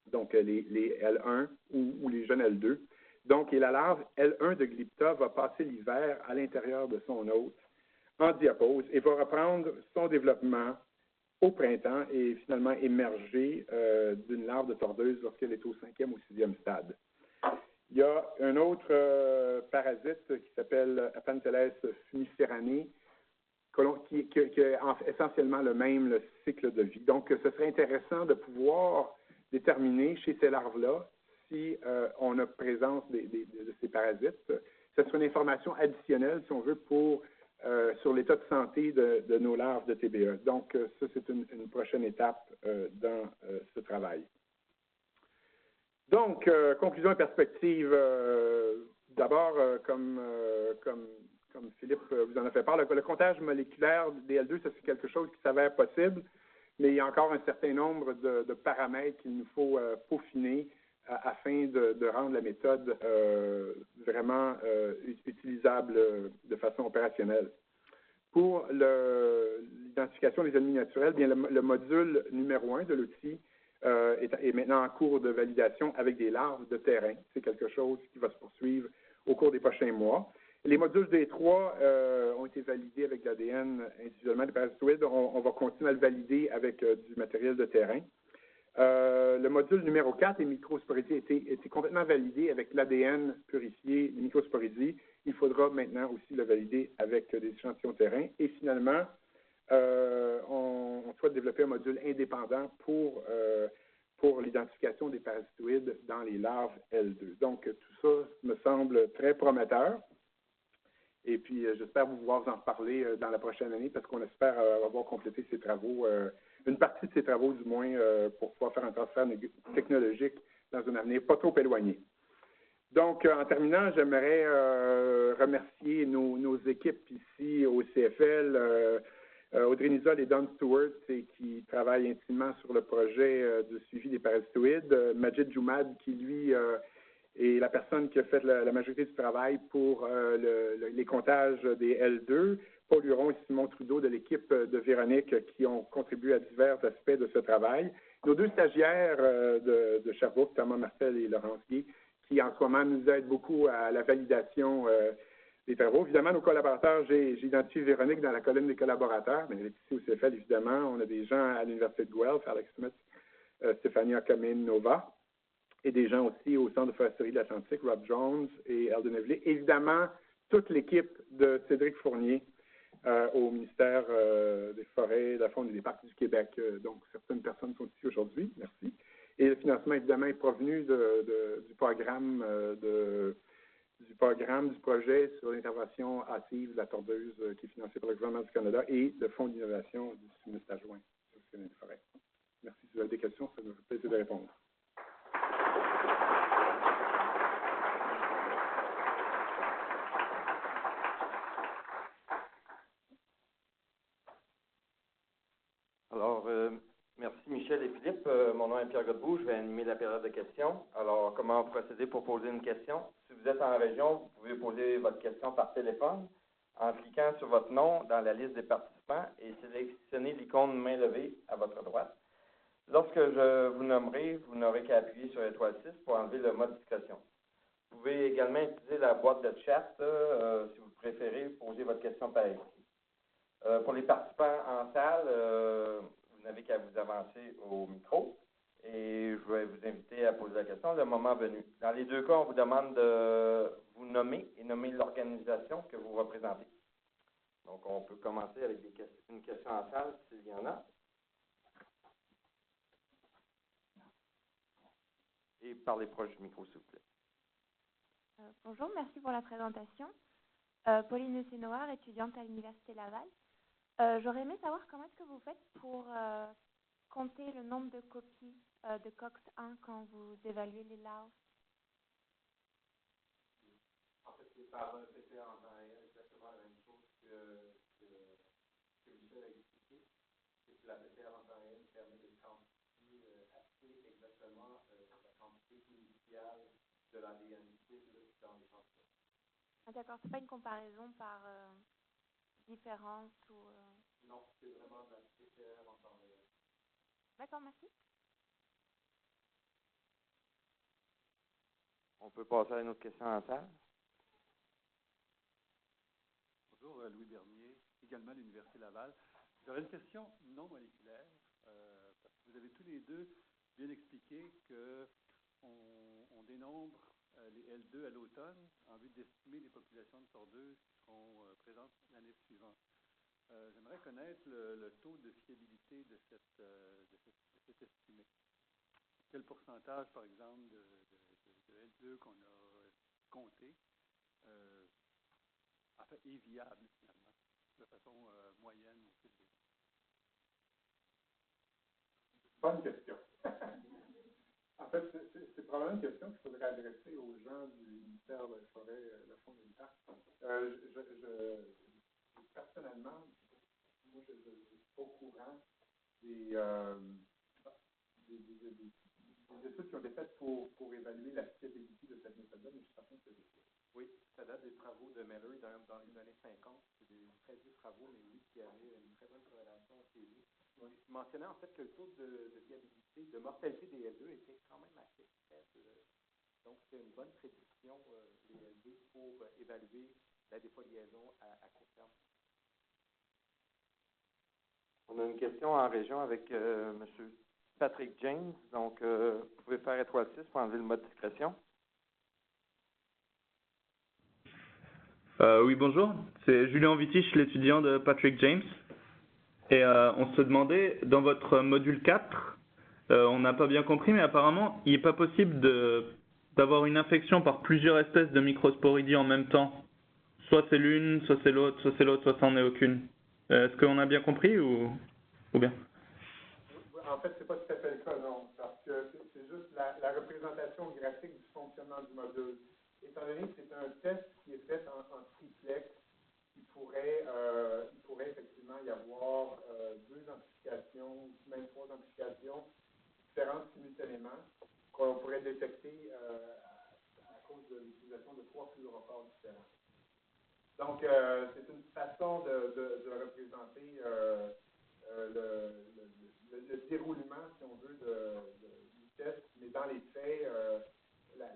donc les L1 ou les jeunes L2. Donc, et la larve L1 de Glyptophe va passer l'hiver à l'intérieur de son hôte en diapause et va reprendre son développement au printemps et finalement émerger d'une larve de tordeuse lorsqu'elle est au 5e ou 6e stade. Il y a un autre parasite qui s'appelle Aphanteles funiceranae, qui a essentiellement le même cycle de vie. Donc, ce serait intéressant de pouvoir déterminer chez ces larves-là si on a présence de ces parasites. Ce serait une information additionnelle, si on veut, sur l'état de santé de nos larves de TBE. Donc, ça, c'est une prochaine étape dans ce travail. Donc, conclusion et perspective. D'abord, comme Philippe vous en a fait part, le comptage moléculaire des L2, ça c'est quelque chose qui s'avère possible, mais il y a encore un certain nombre de paramètres qu'il nous faut peaufiner afin de rendre la méthode vraiment utilisable de façon opérationnelle. Pour l'identification des ennemis naturels, bien, le module numéro 1 de l'outil est maintenant en cours de validation avec des larves de terrain. C'est quelque chose qui va se poursuivre au cours des prochains mois. Les modules D3 ont été validés avec l'ADN individuellement des parasitoïdes. On va continuer à le valider avec du matériel de terrain. Le module numéro 4, les microsporidies, a été complètement validé avec l'ADN purifié, les microsporidies. Il faudra maintenant aussi le valider avec des échantillons terrain. Et finalement, on souhaite développer un module indépendant pour l'identification des parasitoïdes dans les larves L2. Donc, tout ça me semble très prometteur. Et puis, j'espère pouvoir vous en reparler dans la prochaine année parce qu'on espère avoir complété ces travaux, une partie de ces travaux du moins, pour pouvoir faire un transfert technologique dans un avenir pas trop éloigné. Donc, en terminant, j'aimerais remercier nos équipes ici au CFL, Audrey Nizol et Don Stewart, qui travaillent intimement sur le projet de suivi des parasitoïdes, Majid Joumad, qui lui est la personne qui a fait la majorité du travail pour les comptages des L2, Paul Huron et Simon Trudeau de l'équipe de Véronique qui ont contribué à divers aspects de ce travail. Nos deux stagiaires de Sherbrooke, Thomas Martel et Laurence Guy, qui en ce moment nous aident beaucoup à la validation des travaux. Évidemment, nos collaborateurs, j'ai identifié Véronique dans la colonne des collaborateurs, mais elle est ici au CFL, évidemment. On a des gens à l'Université de Guelph, Alex Smith, Stéphania Camille-Nova, et des gens aussi au Centre de foresterie de l'Atlantique, Rob Jones et Eldon Evely. Évidemment, toute l'équipe de Cédric Fournier au ministère des Forêts, de la Faune et des Parcs du Québec. Donc, certaines personnes sont ici aujourd'hui. Merci. Et le financement, évidemment, est provenu du programme du projet sur l'intervention hâtive de la tordeuse qui est financé par le gouvernement du Canada et le Fonds d'innovation du ministère adjoint sur le des Forêts. Merci. Si vous avez des questions, ça me fait plaisir de répondre. Alors, merci Michel et Philippe. Mon nom est Pierre Godbout. Je vais animer la période de questions. Alors, comment procéder pour poser une question? Si vous êtes en région, vous pouvez poser votre question par téléphone en cliquant sur votre nom dans la liste des participants et sélectionnez l'icône main levée à votre droite. Lorsque je vous nommerai, vous n'aurez qu'à appuyer sur l'étoile 6 pour enlever le mode discussion. Vous pouvez également utiliser la boîte de chat si vous préférez poser votre question par écrit. Pour les participants en salle, vous n'avez qu'à vous avancer au micro et je vais vous inviter à poser la question le moment venu. Dans les deux cas, on vous demande de vous nommer et nommer l'organisation que vous représentez. Donc, on peut commencer avec une question en salle s'il y en a. Et parlez proche du micro, s'il vous plaît. Bonjour, merci pour la présentation. Pauline Sénoir, étudiante à l'Université Laval. J'aurais aimé savoir comment est-ce que vous faites pour compter le nombre de copies de COX-1 quand vous évaluez les larves. En fait, c'est par répéter en temps réel exactement la même chose que Michel a expliqué. C'est que la PCR en temps réel permet de quantifier assez exactement la quantité initiale de l'ADN dans l'échantillon. Ah, d'accord, c'est pas une comparaison par différence ou... Non, c'est vraiment de la PCR en temps réel. D'accord, merci. On peut passer à une autre question en salle. Bonjour, Louis Bernier, également à l'Université Laval. J'aurais une question non moléculaire, parce que vous avez tous les deux bien expliqué qu'on dénombre les L2 à l'automne en vue d'estimer les populations de tordeuses qui seront présentes l'année suivante. J'aimerais connaître le taux de fiabilité de cet estimé. Quel pourcentage, par exemple, de L2 qu'on a compté est viable, finalement, de façon moyenne au fil des ans? Bonne question. En fait, c'est probablement une question qu'il faudrait adresser aux gens du ministère de la Forêt, la Faune et le Parc. Personnellement, moi, je ne suis pas au courant des études qui ont été faites pour évaluer la fiabilité de cette méthode-là, mais je suis certain que c'est des choses. Oui, ça date des travaux de Meller dans les années 50. C'est des très vieux travaux, mais oui, qui avaient une très bonne corrélation chez lui. Oui. Je mentionnais en fait que le taux de fiabilité, de mortalité des L2 était quand même assez faible. Donc, c'est une bonne prédiction, les L2, pour évaluer la défoliaison à court terme. On a une question en région avec M. Patrick James. Donc, vous pouvez faire étoile 6 pour enlever le mode discrétion. Oui, bonjour. C'est Julien Vitiche, l'étudiant de Patrick James. Et on se demandait, dans votre module 4, on n'a pas bien compris, mais apparemment, il n'est pas possible d'avoir une infection par plusieurs espèces de microsporidies en même temps. Soit c'est l'une, soit c'est l'autre, soit c'est l'autre, soit ça n'en est aucune. Est-ce qu'on a bien compris ou bien? En fait, c'est pas tout à fait le cas, non, parce que c'est juste la représentation graphique du fonctionnement du module. Étant donné que c'est un test qui est fait en triplex, il pourrait effectivement y avoir deux amplifications, même trois amplifications différentes simultanément, qu'on pourrait détecter à cause de l'utilisation de trois fluorophores différents. Donc, c'est une façon de représenter le déroulement, si on veut, du test, mais dans les faits, la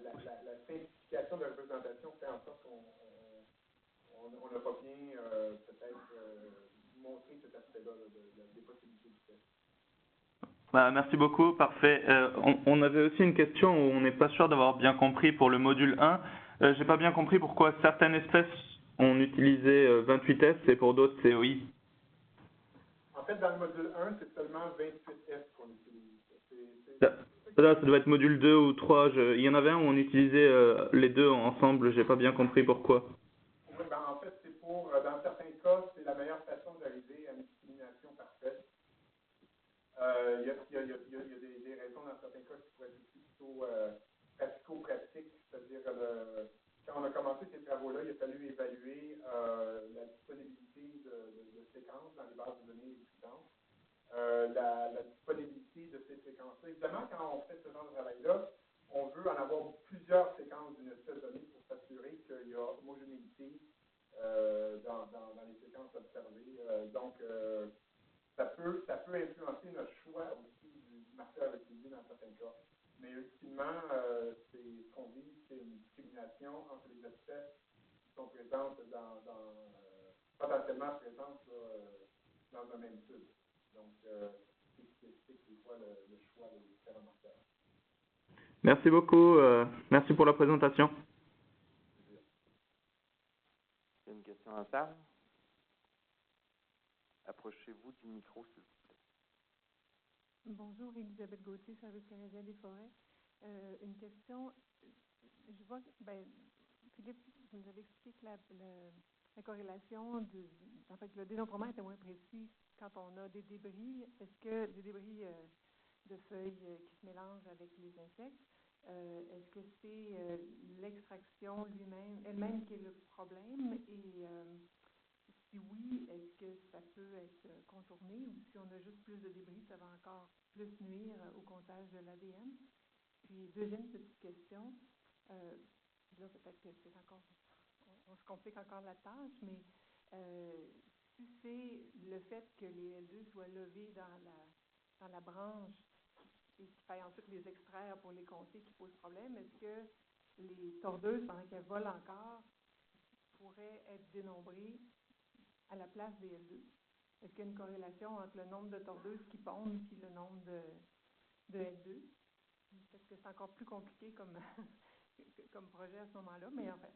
simplification de la représentation fait en sorte qu'on n'a pas bien peut-être montré cet aspect-là des possibilités du test. Merci beaucoup, parfait. On avait aussi une question où on n'est pas sûr d'avoir bien compris pour le module 1. J'ai pas bien compris pourquoi certaines espèces ont utilisé 28S et pour d'autres COI. En fait, dans le module 1, c'est seulement 28S qu'on utilise. Ça doit être module 2 ou 3. Il y en avait un où on utilisait les deux ensemble. J'ai pas bien compris pourquoi. Oui, ben, en fait, c'est pour, dans certains cas, c'est la meilleure façon d'arriver à une discrimination parfaite. Il y a des raisons dans certains cas qui pourraient être plutôt pratico-pratiques, c'est-à-dire quand on a commencé ces travaux-là, il a fallu évaluer la disponibilité de séquences dans les bases de données existantes, la disponibilité de ces séquences-là. Évidemment, quand on fait ce genre de travail-là, on veut en avoir plusieurs séquences d'une espèce donnée pour s'assurer qu'il y a homogénéité dans les séquences observées. Donc, ça peut influencer notre choix aussi du marqueur utilisé dans certains cas. Mais ultimement, ce qu'on vise, c'est une discrimination entre les espèces qui sont présentes potentiellement présentes dans un même tube. Donc, c'est ce qui explique des fois le choix des différents marqueurs. Merci beaucoup. Merci pour la présentation. Il y a une question en salle. Approchez-vous du micro, s'il vous plaît. Bonjour, Elisabeth Gauthier, Service canadien des forêts. Une question, je vois, Philippe, vous nous avez expliqué que la corrélation, en fait, le dénombrement était moins précis quand on a des débris. Est-ce que des débris de feuilles qui se mélangent avec les insectes, est-ce que c'est l'extraction elle-même qui est le problème? Et si oui, est-ce que ça peut être contourné ou si on a juste plus de débris, ça va encore plus nuire au comptage de l'ADN? Puis, deuxième petite question, là peut-être que c'est encore, on se complique encore la tâche, mais si c'est le fait que les L2 soient levés dans la branche et qu'il faille ensuite les extraire pour les compter qui pose problème, est-ce que les tordeuses, pendant qu'elles volent encore, pourraient être dénombrées à la place des L2? Est-ce qu'il y a une corrélation entre le nombre de tordeuses qui pondent et le nombre de L2? Peut-être que c'est encore plus compliqué comme comme projet à ce moment-là, mais en fait.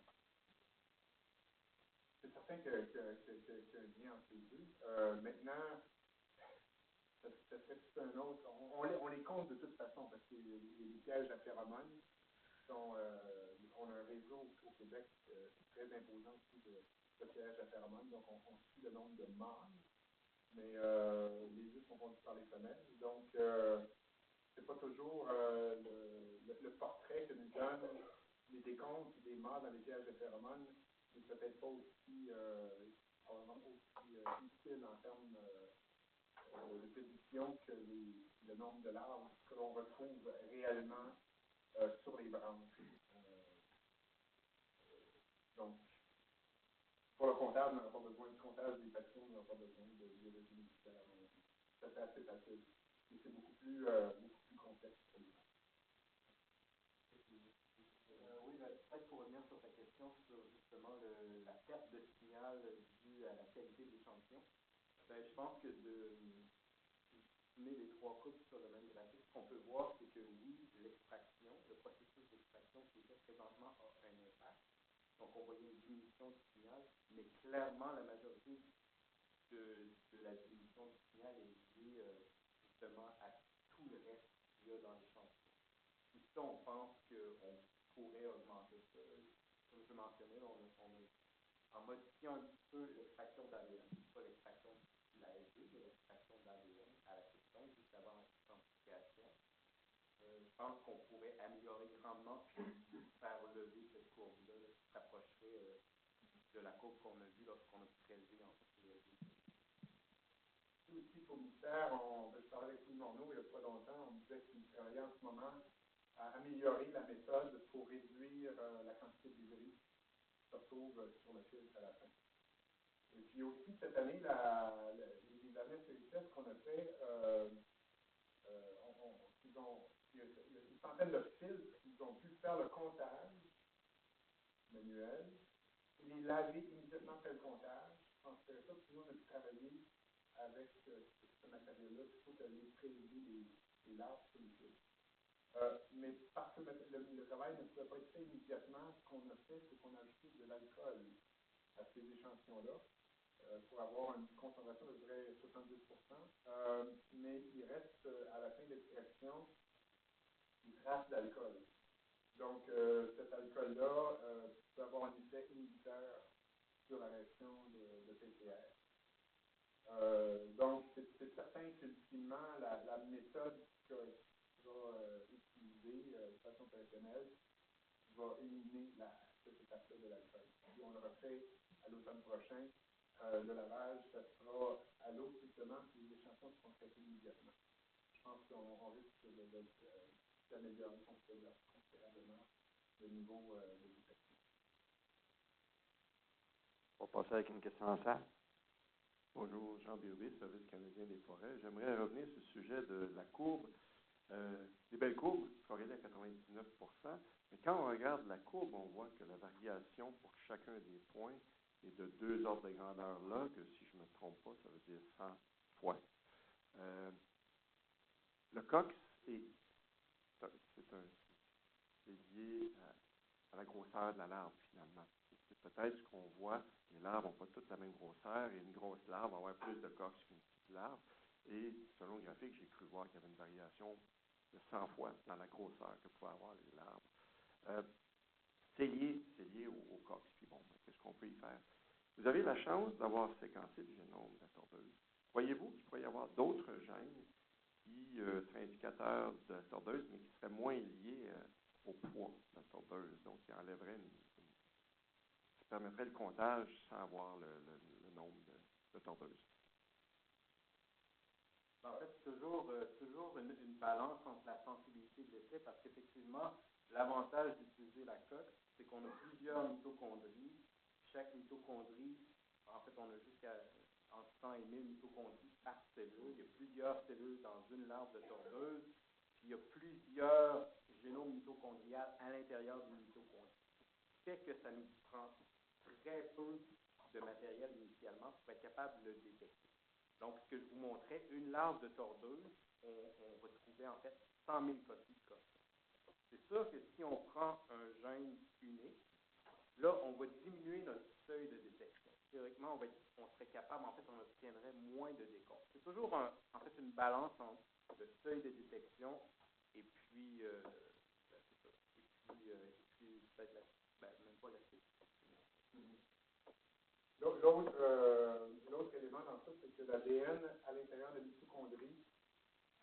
C'est certain qu'il y a un lien entre les deux. Maintenant, ça serait tout un autre. On les compte de toute façon, parce que les pièges à phéromones sont. On a un réseau au Québec très imposant aussi de pièges à phéromones, donc on suit le nombre de mâles, mais les œufs sont conduits par les femelles. Donc, c'est pas toujours le portrait que nous donnent les décomptes des mâles dans les pièges à phéromones, n'est peut-être pas aussi, probablement aussi utile en termes de prédiction que le nombre de larves que l'on retrouve réellement sur les branches. Donc, pour le comptable, on n'a pas besoin de comptage des papillons, on n'a pas besoin de biologie militaire. Ça fait assez facile. Mais c'est beaucoup plus complexe pour les gens. Oui, peut-être pour revenir sur ta question sur justement la perte de signal due à la qualité de l'échantillon, je pense que si met les trois coupes sur le même graphique, ce qu'on peut voir, c'est que oui, l'extraction, le processus d'extraction qui est fait présentement a un impact. Donc, on voyait une diminution du signal, mais clairement, la majorité de la diminution du signal est liée justement à tout le reste qu'il y a dans l'échantillon. Puis ça, on pense qu'on pourrait augmenter ça. Comme je mentionnais, en modifiant un petit peu l'extraction d'ADN, pas l'extraction de l'ASD, mais l'extraction d'ADN à la question, juste avant la quantification, je pense qu'on pourrait améliorer grandement et faire lever cette courbe-là qui s'approcherait de la courbe qu'on a vue lorsqu'on a prélevé en fait les aussi, pour nous faire, je parlais avec Louis Morneau il n'y a pas longtemps, on disait qu'il travaillait en ce moment à améliorer la méthode pour réduire la quantité de débris qui se retrouve sur le filtre à la fin. Et puis aussi, cette année, les dernières séries de tests qu'on a fait, il y a une centaine de filtres, ils ont pu faire le comptage manuel et les laver immédiatement après le comptage. Je pense que ça, puis nous, on a pu travailler avec ce matériel-là plutôt que d'aller prélever les larves sur les filtres. Mais parce que le travail ne pouvait pas être fait immédiatement, ce qu'on a fait, c'est qu'on a ajouté de l'alcool à ces échantillons-là pour avoir une concentration de près 70%. Mais il reste, à la fin de l'extraction, une trace d'alcool. Donc, cet alcool-là peut avoir un effet inhibiteur sur la réaction de PCR. Donc, c'est certain qu'ultimement, la méthode qui va utiliser de façon opérationnelle va éliminer cette étape-là de l'alcool. Si on le refait à l'automne prochain, le lavage, ça sera à l'eau strictement, puis les échantillons seront traités immédiatement. Je pense qu'on risque d'améliorer considérablement le niveau de détection. On va passer avec une question en salle. Bonjour, Jean Birubé, Service canadien des forêts. J'aimerais revenir sur le sujet de la courbe. Des belles courbes, corrélées à 99%, mais quand on regarde la courbe, on voit que la variation pour chacun des points est de 2 ordres de grandeur là, que si je ne me trompe pas, ça veut dire 100 fois. Le cox c'est lié à la grosseur de la larve, finalement. C'est peut-être ce qu'on voit, les larves n'ont pas toutes la même grosseur, et une grosse larve va avoir plus de cox qu'une petite larve. Et selon le graphique, j'ai cru voir qu'il y avait une variation de 100 fois dans la grosseur que pouvaient avoir les larves. C'est lié au cox. Puis bon, qu'est-ce qu'on peut y faire? Vous avez la chance d'avoir séquencé le génome de la tordeuse. Voyez-vous qu'il pourrait y avoir d'autres gènes qui seraient indicateurs de la tordeuse, mais qui seraient moins liés au poids de la tordeuse, donc qui enlèverait qui permettrait le comptage sans avoir le nombre de tordeuses. En fait, c'est toujours une balance entre la sensibilité de l'effet, parce qu'effectivement, l'avantage d'utiliser la coque, c'est qu'on a plusieurs mitochondries. Chaque mitochondrie, en fait, on a jusqu'à entre 100 et 1000 mitochondries par cellule. Il y a plusieurs cellules dans une larve de tordeuse, puis il y a plusieurs génomes mitochondriales à l'intérieur d'une mitochondrie. Ce qui fait que ça nous prend très peu de matériel initialement pour être capable de le détecter. Donc, ce que je vous montrais, une larve de tordeuse, on va trouver en fait 100 000 copies de coque. C'est sûr que si on prend un gène capable, en fait, on obtiendrait moins de décompte. C'est toujours en fait une balance entre le seuil de détection et puis, c'est ça. Et puis peut-être même pas la spécificité. L'autre élément dans ça, c'est que l'ADN à l'intérieur de mitochondrie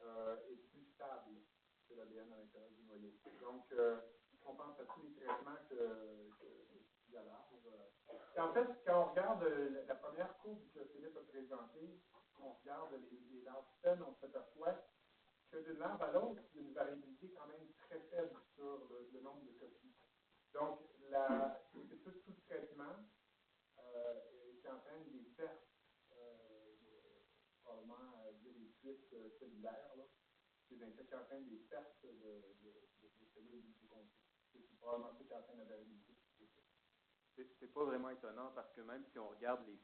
est plus stable que l'ADN à l'intérieur du noyau. Donc, si on pense à tous les traitements qu'il y a là, en fait, quand on regarde la première courbe que Philippe a présentée, on regarde les larves saines, on s'aperçoit que d'une larve à l'autre, il y a une variabilité quand même très faible sur le nombre de copies. Donc, tout le traitement qui entraîne des pertes, probablement des fuites cellulaires, là, des insectes qui entraînent des pertes de cellules mitochondriales. C'est probablement ça qui entraîne la variabilité. C'est pas vraiment étonnant parce que même si on regarde les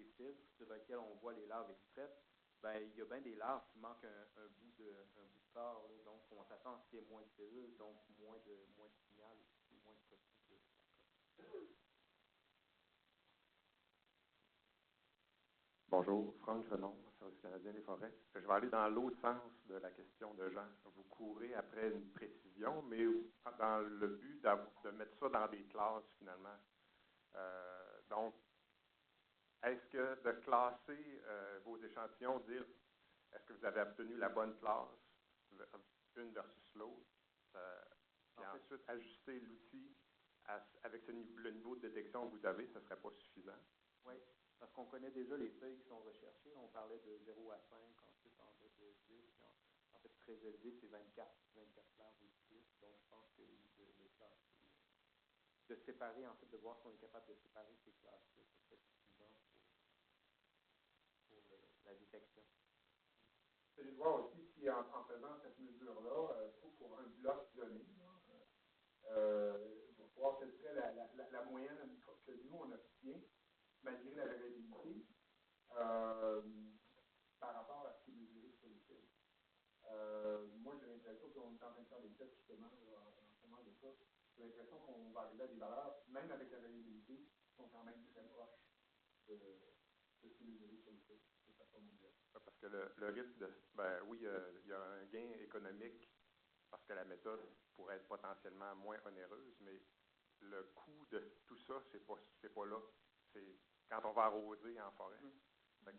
filtres sur lesquels on voit les larves extraites, ben il y a bien des larves qui manquent un bout de corps, là, donc on s'attend à ce qu'il y ait moins de cellules, donc moins de signal, moins de copies. Bonjour, Franck Renon, Service canadien des forêts. Je vais aller dans l'autre sens de la question de Jean. Vous courez après une précision, mais dans le but de mettre ça dans des classes, finalement. Donc, est-ce que de classer vos échantillons, dire est-ce que vous avez obtenu la bonne classe, une versus l'autre, et ensuite ajuster l'outil avec le niveau de détection que vous avez, ce ne serait pas suffisant? Oui. Parce qu'on connaît déjà les seuils qui sont recherchés. On parlait de 0 à 5, ensuite en bas de 10. En fait, très élevé, c'est 24 larves ou plus. Donc, je pense que de séparer, en fait, de voir si on est capable de séparer ces classes-là, ce serait suffisant pour la détection. C'est de voir aussi si en faisant cette mesure-là, pour un bloc donné, pour voir quelle serait la moyenne que nous, on obtient, malgré la variabilité, par rapport à ce qui est mesuré sur le fil. Moi, j'ai l'impression qu'on est en train de faire des tests, justement, en ce moment de ça. J'ai l'impression qu'on va arriver à des valeurs, même avec la variabilité, qui sont quand même très proches de ce qui est mesuré sur le fil, de façon mondiale. Parce que le risque de... oui, il y a un gain économique, parce que la méthode pourrait être potentiellement moins onéreuse, mais le coût de tout ça, c'est pas là. C'est quand on va arroser en forêt.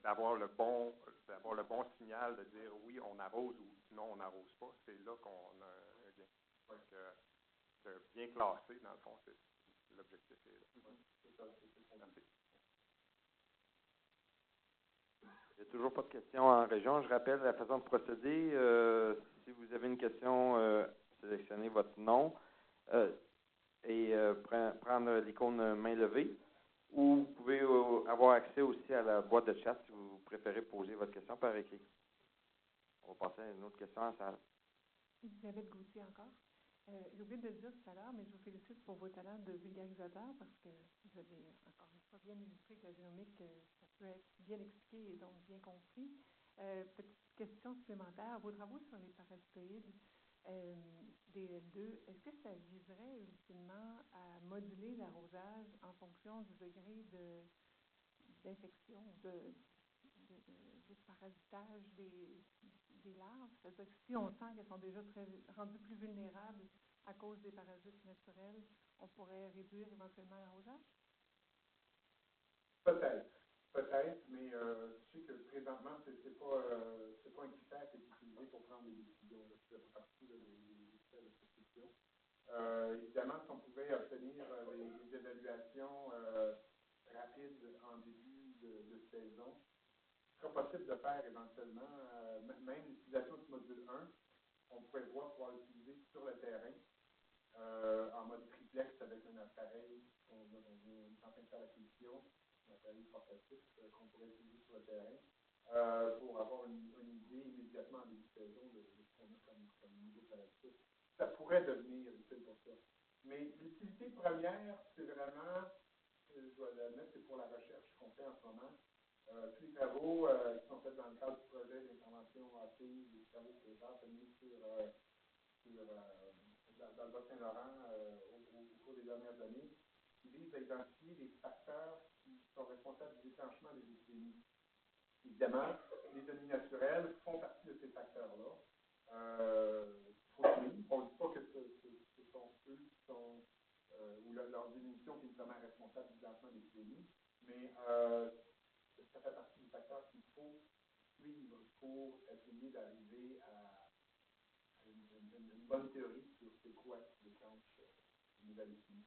D'avoir le bon signal de dire oui, on arrose ou non, on n'arrose pas, c'est là qu'on a un gain. Donc, bien classé, dans le fond, c'est l'objectif. Merci. Il n'y a toujours pas de questions en région. Je rappelle la façon de procéder. Si vous avez une question, sélectionnez votre nom et prendre l'icône main levée. Ou vous pouvez avoir accès aussi à la boîte de chat si vous préférez poser votre question par écrit. On va passer à une autre question à la salle. Elisabeth Gauthier encore. J'ai oublié de le dire tout à l'heure, mais je vous félicite pour vos talents de vulgarisateur parce que vous avez encore une fois bien illustré que la génomique, ça peut être bien expliqué et donc bien compris. Petite question supplémentaire. Vos travaux sur les parasitoïdes DL2, est-ce que ça viserait ultimement à moduler l'arrosage en fonction du degré d'infection, de parasitage des larves? C'est-à-dire que si on sent qu'elles sont déjà rendues plus vulnérables à cause des parasites naturels, on pourrait réduire éventuellement l'arrosage? Peut-être, mais je sais que présentement, c'est pas un critère qui est utilisé pour prendre des décisions. Ça fait partie des critères de prescription. Évidemment, si on pouvait obtenir des évaluations rapides en début de saison, ce serait possible de faire éventuellement, même l'utilisation du module 1, on pourrait pouvoir l'utiliser sur le terrain, en mode triplex avec un appareil, on est en train de faire l'acquisition, un appareil portatif qu'on pourrait utiliser sur le terrain, pour avoir une idée immédiatement en début de saison de ce qu'on a comme niveau parasitique. Ça pourrait devenir utile pour ça. Mais l'utilité première, c'est vraiment, je dois l'admettre, c'est pour la recherche qu'on fait en ce moment. Tous les travaux qui sont faits dans le cadre du projet d'intervention hâtive, les travaux que j'ai tenus dans le Bas-Saint-Laurent au cours des dernières années, qui visent à identifier des facteurs qui sont responsables du déclenchement des épidémies. Évidemment, les ennemis naturels font partie de ces facteurs-là. Faut suivre. On ne dit pas que ce sont eux qui sont, ou leur diminution qui est notamment responsable du déclenchement des épidémies, mais ça fait partie des facteurs qu'il faut suivre pour essayer d'arriver à une bonne théorie sur c'est quoi qui déclenche une nouvelle épidémie.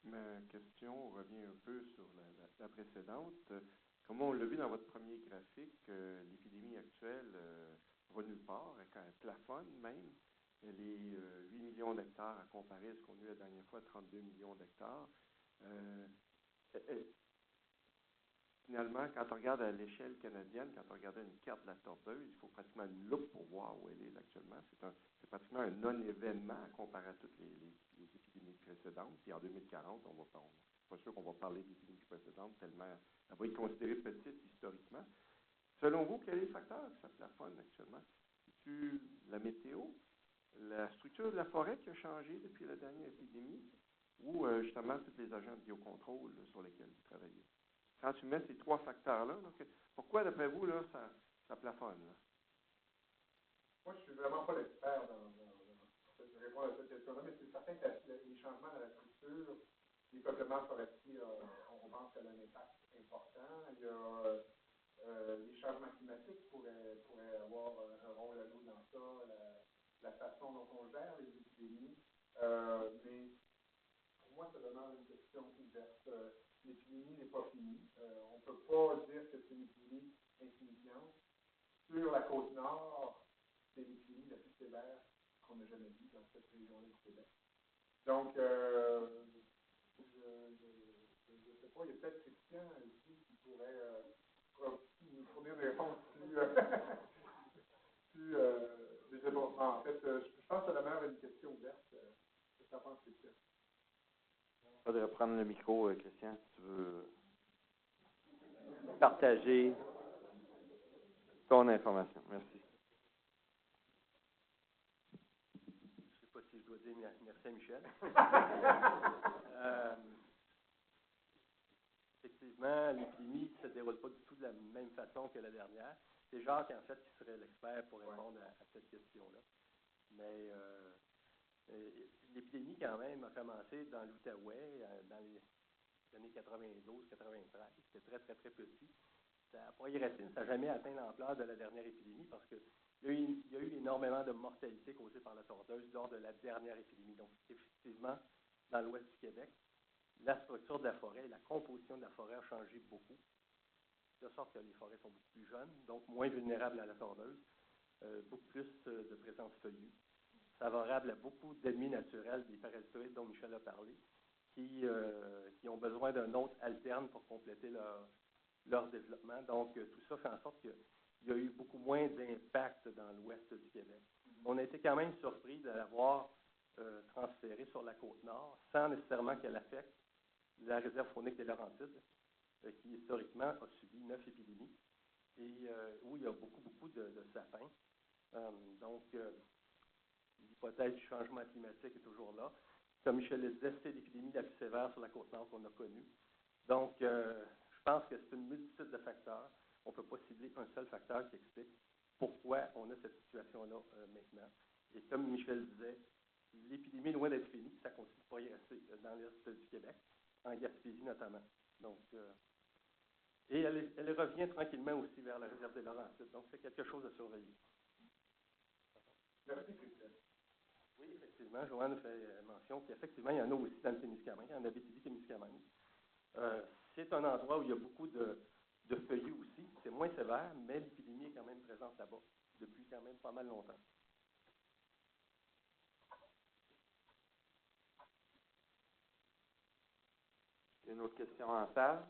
Ma question revient un peu sur la précédente. Comme on l'a vu dans votre premier graphique, l'épidémie actuelle va nulle part, elle plafonne même. Elle est 8 millions d'hectares à comparer à ce qu'on a eu la dernière fois, 32 millions d'hectares. Finalement, quand on regarde à l'échelle canadienne, quand on regarde une carte de la tordeuse, il faut pratiquement une loupe pour voir où elle est actuellement. C'est pratiquement un non-événement comparé à toutes les épidémies précédentes. Puis en 2040, on va pas sûr qu'on va parler d'épidémies précédentes tellement elle va être considérée petite historiquement. Selon vous, quel est le facteur que ça plafonne actuellement? C'est-tu la météo, la structure de la forêt qui a changé depuis la dernière épidémie ou justement tous les agents de biocontrôle sur lesquels vous travaillez? Quand tu mets ces trois facteurs-là, pourquoi, d'après vous, là, ça plafonne? Là? Moi, je ne suis vraiment pas l'expert de répondre à cette question-là, mais c'est certain que les changements dans la structure des peuplements forestiers, on pense qu'elle a un impact important. Il y a les changements climatiques pourraient avoir un rôle à jouer dans ça, la façon dont on gère les épidémies. Mais pour moi, ça demeure une question ouverte. L'épidémie n'est pas finie. On ne peut pas dire que c'est une épidémie insignifiante. Sur la côte nord, c'est l'épidémie la plus sévère qu'on n'a jamais vue dans cette région-là du Québec. Donc, je ne sais pas, il y a peut-être Christian ici qui pourrait nous fournir des réponses plus en fait, je pense que ça demeure une question ouverte. Qu'est-ce que ça pense, Christian? Il faudrait prendre le micro, Christian, si tu veux partager ton information. Merci. Je ne sais pas si je dois dire merci à Michel. Effectivement, l'épidémie ne se déroule pas du tout de la même façon que la dernière. C'est Jacques, en fait, qui serait l'expert pour répondre à cette question-là. Mais l'épidémie, quand même, a commencé dans l'Outaouais dans les années 92-93. C'était très, très, très petit. Ça n'a pas irrité, ça n'a jamais atteint l'ampleur de la dernière épidémie parce qu'il y a eu énormément de mortalité causée par la tordeuse lors de la dernière épidémie. Donc, effectivement, dans l'ouest du Québec, la structure de la forêt, la composition de la forêt a changé beaucoup, de sorte que les forêts sont beaucoup plus jeunes, donc moins vulnérables à la tordeuse, beaucoup plus de présence feuillue, favorable à beaucoup d'ennemis naturels, des parasitoïdes dont Michel a parlé, qui ont besoin d'un autre alterne pour compléter leur développement. Donc, tout ça fait en sorte qu'il y a eu beaucoup moins d'impact dans l'ouest du Québec. On a été quand même surpris de l'avoir transférée sur la côte nord, sans nécessairement qu'elle affecte la réserve faunique des Laurentides, qui historiquement a subi 9 épidémies, et où il y a beaucoup, beaucoup de sapins. Donc, l'hypothèse du changement climatique est toujours là. Comme Michel le disait, c'est l'épidémie la plus sévère sur la côte nord qu'on a connue. Donc, je pense que c'est une multitude de facteurs. On ne peut pas cibler un seul facteur qui explique pourquoi on a cette situation-là maintenant. Et comme Michel disait, l'épidémie est loin d'être finie, ça continue de pas y rester dans l'est du Québec, en Gaspésie notamment. Donc, et elle revient tranquillement aussi vers la réserve des Laurentides. Donc, c'est quelque chose à surveiller. Merci, Christian. Oui, effectivement, Joanne fait mention qu'effectivement, il y en a aussi dans le Témiscamingue, en Abitibi-Témiscamingue. C'est un endroit où il y a beaucoup de feuillus aussi. C'est moins sévère, mais l'épidémie est quand même présente là-bas depuis quand même pas mal longtemps. Une autre question en salle?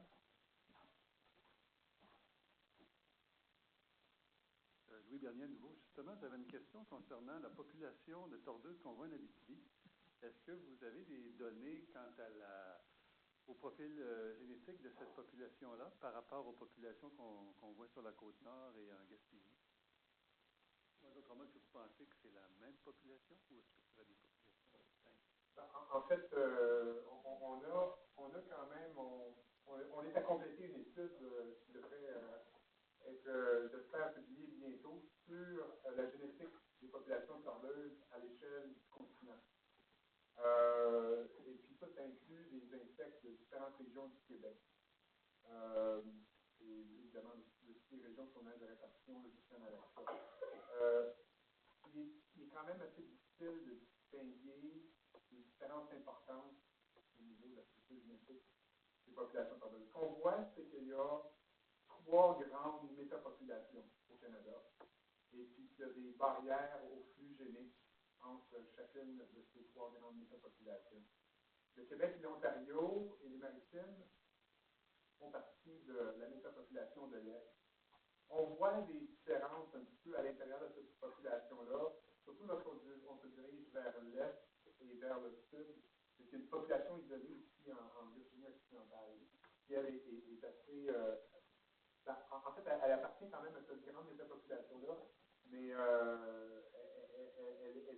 Louis Bernier, à nouveau. Justement, j'avais une question concernant la population de tordeuses qu'on voit en Abitibi. Est-ce que vous avez des données quant au profil génétique de cette population-là par rapport aux populations qu'on voit sur la Côte-Nord et en Gaspésie? Autrement, est-ce que vous pensez que c'est la même population ou est-ce que ce serait des populations distinctes? En fait, on a quand même, on est à compléter une étude qui devrait être, j'espère, publiée bientôt sur la génétique des populations tordeuses à l'échelle du continent. Et puis ça inclut des insectes de différentes régions du Québec. Et évidemment, de toutes les régions qu'on a de répartition jusqu'en Alaska. Il est quand même assez difficile de distinguer les différentes importances au niveau de la structure génétique des populations tordeuses. Ce qu'on voit, c'est qu'il y a 3 grandes métapopulations au Canada, et puis qu'il y a des barrières au flux génique entre chacune de ces 3 grandes métapopulations. Le Québec, l'Ontario et les Maritimes font partie de la métapopulation de l'Est. On voit des différences un petit peu à l'intérieur de cette population-là, surtout lorsqu'on se dirige vers l'Est et vers le Sud. C'est une population isolée ici en Virginie occidentale, qui elle est assez... en fait, elle appartient quand même à cette grande métapopulation-là, mais elle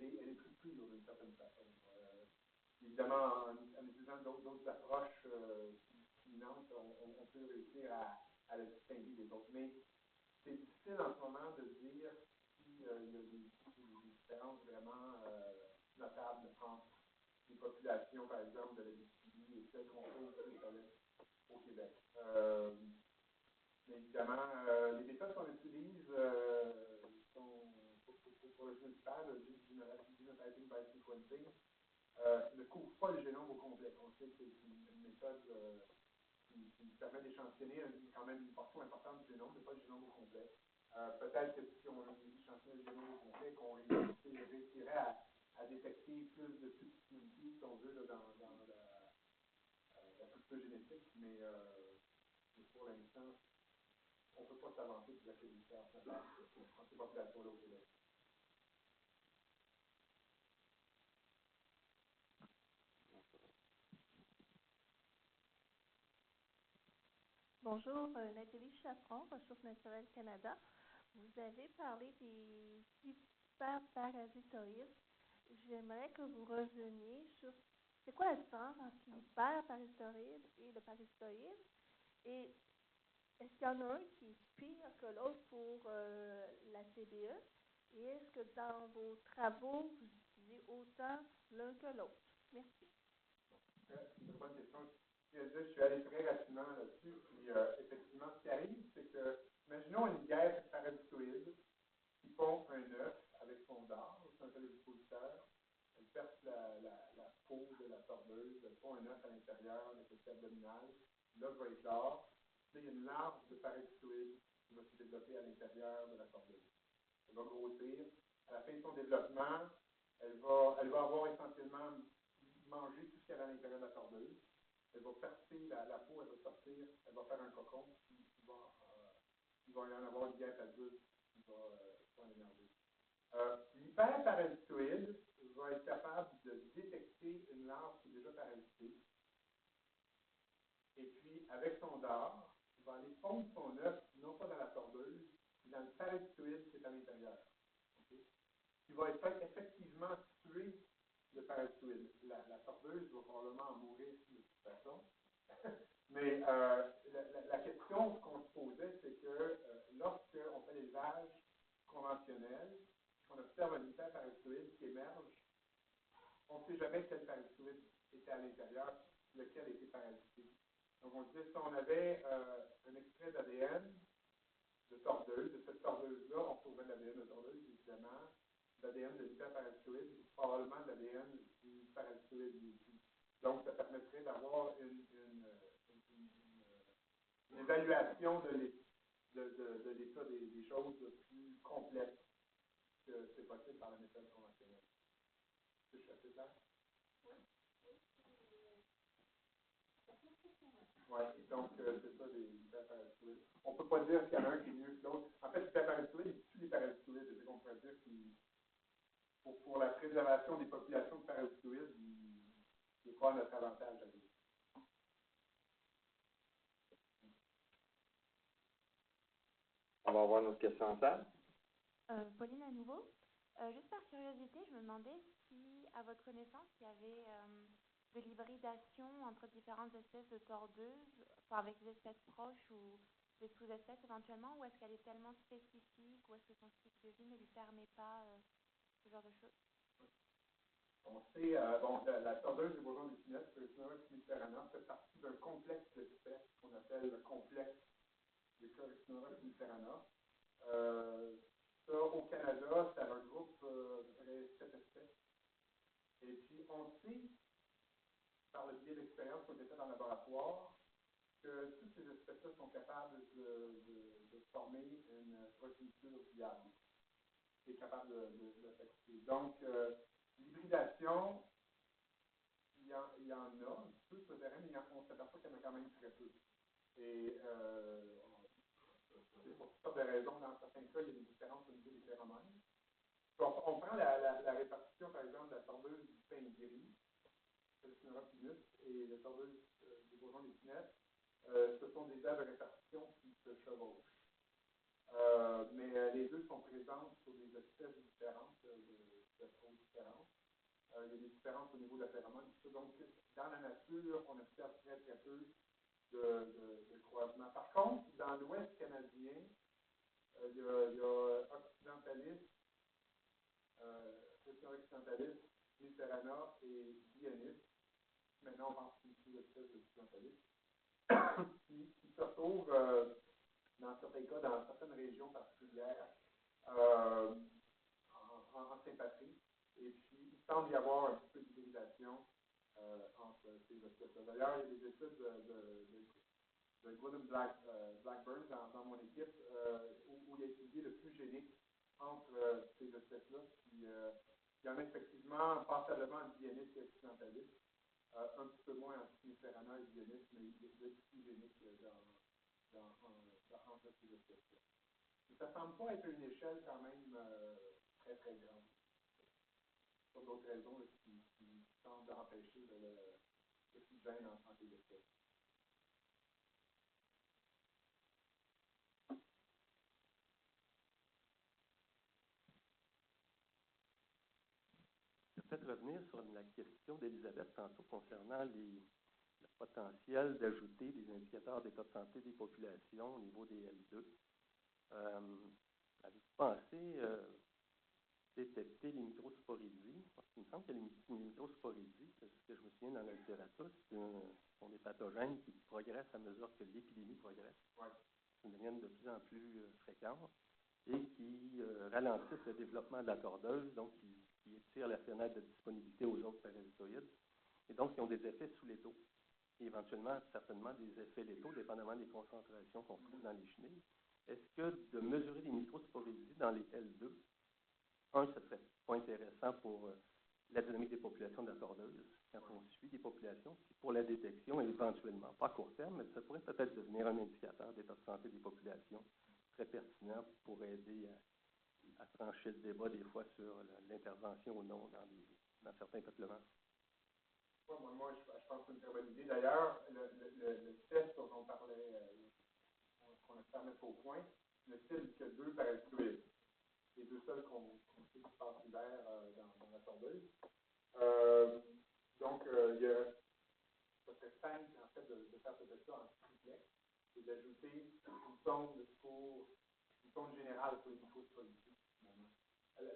est plus pure d'une certaine façon. Évidemment, en utilisant d'autres approches dominantes, on peut réussir à la distinguer des autres. Mais c'est difficile en ce moment de dire s'il y a des différences vraiment notables entre les populations, par exemple, de la Abitibi et celles qu'on trouve au Québec. Mais évidemment, les méthodes qu'on utilise pour le génotypage, le genotyping by sequencing, ne couvre pas le génome au complet. On sait que c'est une méthode qui permet d'échantillonner quand même une portion importante du génome, mais pas le génome au complet. Peut-être que si on échantillonnait le génome au complet, qu'on réussirait à détecter plus de subtilité, si on veut, là, dans la structure génétique, mais pour l'instant, on ne peut pas s'avancer sur la différence entre ces populations-là au Québec. Bonjour, Nathalie Chaperon, Ressources naturelles Canada. Vous avez parlé des hyperparasitoïdes. J'aimerais que vous reveniez sur c'est quoi la différence entre l'hyperparasitoïde et le parasitoïde, et est-ce qu'il y en a un qui est pire que l'autre pour la TBE, et est-ce que dans vos travaux, vous utilisez autant l'un que l'autre? Merci. C'est une bonne question. Je suis allé très rapidement là-dessus, puis effectivement, ce qui arrive, c'est que, imaginons une guêpe parasitoïde qui pond un œuf avec son dard, c'est un télédispositeur, elle perce la peau de la tordeuse, elle pond un œuf à l'intérieur avec le cavité abdominale, l'œuf va éclore, puis il y a une larve de parasitoïde qui va se développer à l'intérieur de la tordeuse. Elle va grossir. À la fin de son développement, elle va avoir essentiellement mangé tout ce qu'il y avait à l'intérieur de la tordeuse. Elle va percer la peau, elle va sortir, elle va faire un cocon, puis il va y en avoir une guêpe adulte qui va s'en énerver. L'hyperparasitoïde va être capable de détecter une larve qui est déjà parasitée, et puis avec son dard, il va aller pondre son œuf, non pas dans la tordeuse, mais dans le parasitoïde qui est à l'intérieur. Okay? Il va effectivement tuer le parasitoïde. La tordeuse va probablement en mourir de toute façon. Mais la question qu'on se posait, c'est que lorsqu'on fait l'élevage conventionnel, qu'on observe un hyperparasitoïde qui émerge, on ne sait jamais quel parasitoïde était à l'intérieur, lequel était parasité. Donc on disait, si on avait un extrait d'ADN de tordeuse, de cette tordeuse-là, on trouverait de l'ADN de tordeuse, évidemment, l'ADN de l'hyperparasitoïde et probablement de l'ADN du parasitoïde aussi. Donc, ça permettrait d'avoir une évaluation de l'état des choses plus complète que c'est possible par la méthode conventionnelle. Est-ce que je suis assez clair? Oui. Oui, donc c'est ça, les hyperparasitoïdes. On ne peut pas dire qu'il y en a un qui est mieux que l'autre. En fait, l'hyperparasitoïde, il tue les parasitoïdes. C'est ce qu'on pourrait dire pour la préservation des populations de parasitoïdes, il n'est pas à notre avantage à lui. On va avoir notre question en salle. Pauline à nouveau. Juste par curiosité, je me demandais si, à votre connaissance, il y avait de l'hybridation entre différentes espèces de tordeuses, enfin avec des espèces proches ou des sous-espèces éventuellement, ou est-ce qu'elle est tellement spécifique, ou est-ce que son cycle de vie ne lui permet pas ce genre de choses? On sait, la tordeuse des bourgeons d'épinette, Coryxinora finisterana, fait partie d'un complexe d'espèces qu'on appelle le complexe de Coryxinora finisterana. Ça, au Canada, ça regroupe à peu près 7 espèces. Et puis, on sait, par le biais d'expériences qui ont été faites en laboratoire, que toutes ces espèces-là sont capables de former une progéniture viable qui est capable de l'affecter. Donc, l'hybridation, il y en a un peu sur le terrain, mais on s'aperçoit qu'il y en a quand même très peu. Et pour toutes sortes de raisons, dans certains cas, il y a des différences au niveau des phéromones. On prend la répartition, par exemple, de la tordeuse du pain gris, Coryxinora pinus, et la tordeuse des bourgeons d'épinette. Ce sont des aires de répartition qui se chevauchent. Mais les deux sont présentes sur des espèces différentes, d'espèces différentes. Il y a des différences au niveau de la phéromone. Donc, dans la nature, on observe très, très peu de croisement. Par contre, dans l'Ouest canadien, il y a Occidentalis, Occidentalis, Finisterana et Dionis. Maintenant, on pense plus l'espèce d'Occidentalis, qui se retrouvent dans certains cas, dans certaines régions particulières, en Saint-Patrick. Et puis, il semble y avoir un petit peu d'hybridation entre ces espèces-là. D'ailleurs, il y a des études de Gordon Blackburn dans mon équipe où il a étudié le flux génique entre ces espèces-là. Puis, il y en a effectivement passablement en Dionis et Occidentalis, un petit peu moins en Finisterana et Dionis, mais il y a du flux génique entre ces espèces-là. Ça ne semble pas être une échelle quand même très, très grande. Pour d'autres raisons qui tentent d'empêcher le flux de gènes entre les espèces. Je vais peut-être revenir sur la question d'Elisabeth tantôt concernant le potentiel d'ajouter des indicateurs d'état de santé des populations au niveau des L2. Avez-vous pensé détecter les microsporidies? Parce qu'il me semble que les microsporidies, ce que je me souviens dans la littérature, sont des pathogènes qui progressent à mesure que l'épidémie progresse. Ouais. Ils deviennent de plus en plus fréquents et qui ralentissent le développement de la tordeuse, donc qui étirent la fenêtre de disponibilité aux autres parasitoïdes, et donc qui ont des effets sous-létaux. Et éventuellement, certainement, des effets létaux, dépendamment des concentrations qu'on trouve dans les chenilles. Est-ce que de mesurer les microsporidies dans les L2, ça serait pas intéressant pour la dynamique des populations de la tordeuse, quand on suit des populations, puis pour la détection, éventuellement, pas à court terme, mais ça pourrait peut-être devenir un indicateur d'état de santé des populations très pertinent pour aider à trancher le débat des fois sur l'intervention ou non dans certains peuplements. Moi, je pense que c'est une très bonne idée. D'ailleurs, le test dont on parlait, qu'on a fait mettre au point, le cible que 2 parasitoïdes. Les 2 seuls qu'on sait qui passent l'hiver dans la tordeuse. Donc, ça serait simple, en fait, de faire ce test-là en triplex et d'ajouter une sonde générale pour les microsporidies.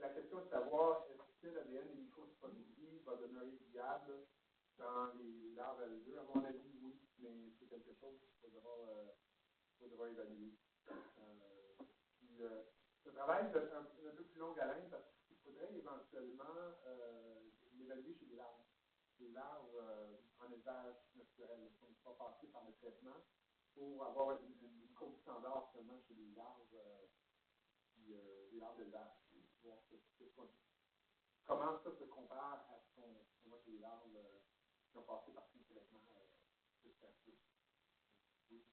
La question est de savoir est-ce que l'ADN des microsporidies va demeurer viable dans les larves L2. À mon avis, oui, mais c'est quelque chose qu'il faudra évaluer. Ce travail est un peu plus long haleine parce qu'il faudrait éventuellement l'évaluer chez les larves. Les larves en élevage naturel qui ne sont pas passées par le traitement pour avoir une courbe standard seulement chez les larves d'élevage. Comment ça se compare à ce qu'on voit chez les larves qui ont passé par tout le traitement jusqu'à plus. Oui.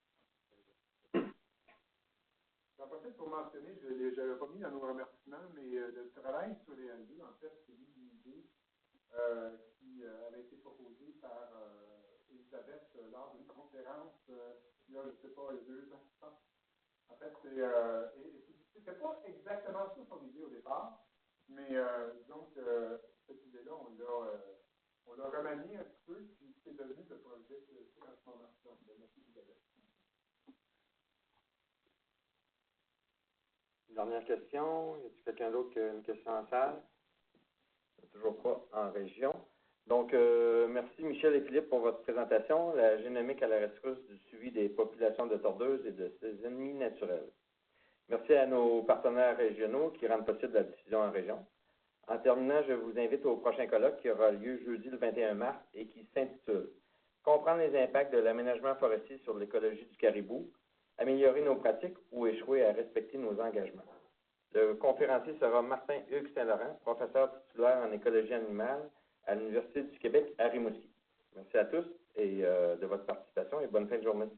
J'en profite pour mentionner, je ne l'avais pas mis dans nos remerciements, mais le travail sur les L2, en fait, c'est une idée qui avait été proposée par Elisabeth lors d'une conférence, il y a, je ne sais pas, il y a 2 ans. En fait, c'était pas exactement ça son idée au départ, Mais disons que cette idée-là, on l'a remaniée un petit peu, puis c'est devenu le projet que c'est à ce moment-là. Donc, merci Isabelle. Dernière question. Y a-t-il quelqu'un d'autre qui a une question en salle? Toujours pas en région. Donc, merci Michel et Philippe pour votre présentation, la génomique à la rescousse du suivi des populations de tordeuses et de ses ennemis naturels. Merci à nos partenaires régionaux qui rendent possible la diffusion en région. En terminant, je vous invite au prochain colloque qui aura lieu jeudi le 21 mars et qui s'intitule « Comprendre les impacts de l'aménagement forestier sur l'écologie du caribou, améliorer nos pratiques ou échouer à respecter nos engagements ». Le conférencier sera Martin-Hugues Saint-Laurent, professeur titulaire en écologie animale à l'Université du Québec à Rimouski. Merci à tous et de votre participation et bonne fin de journée.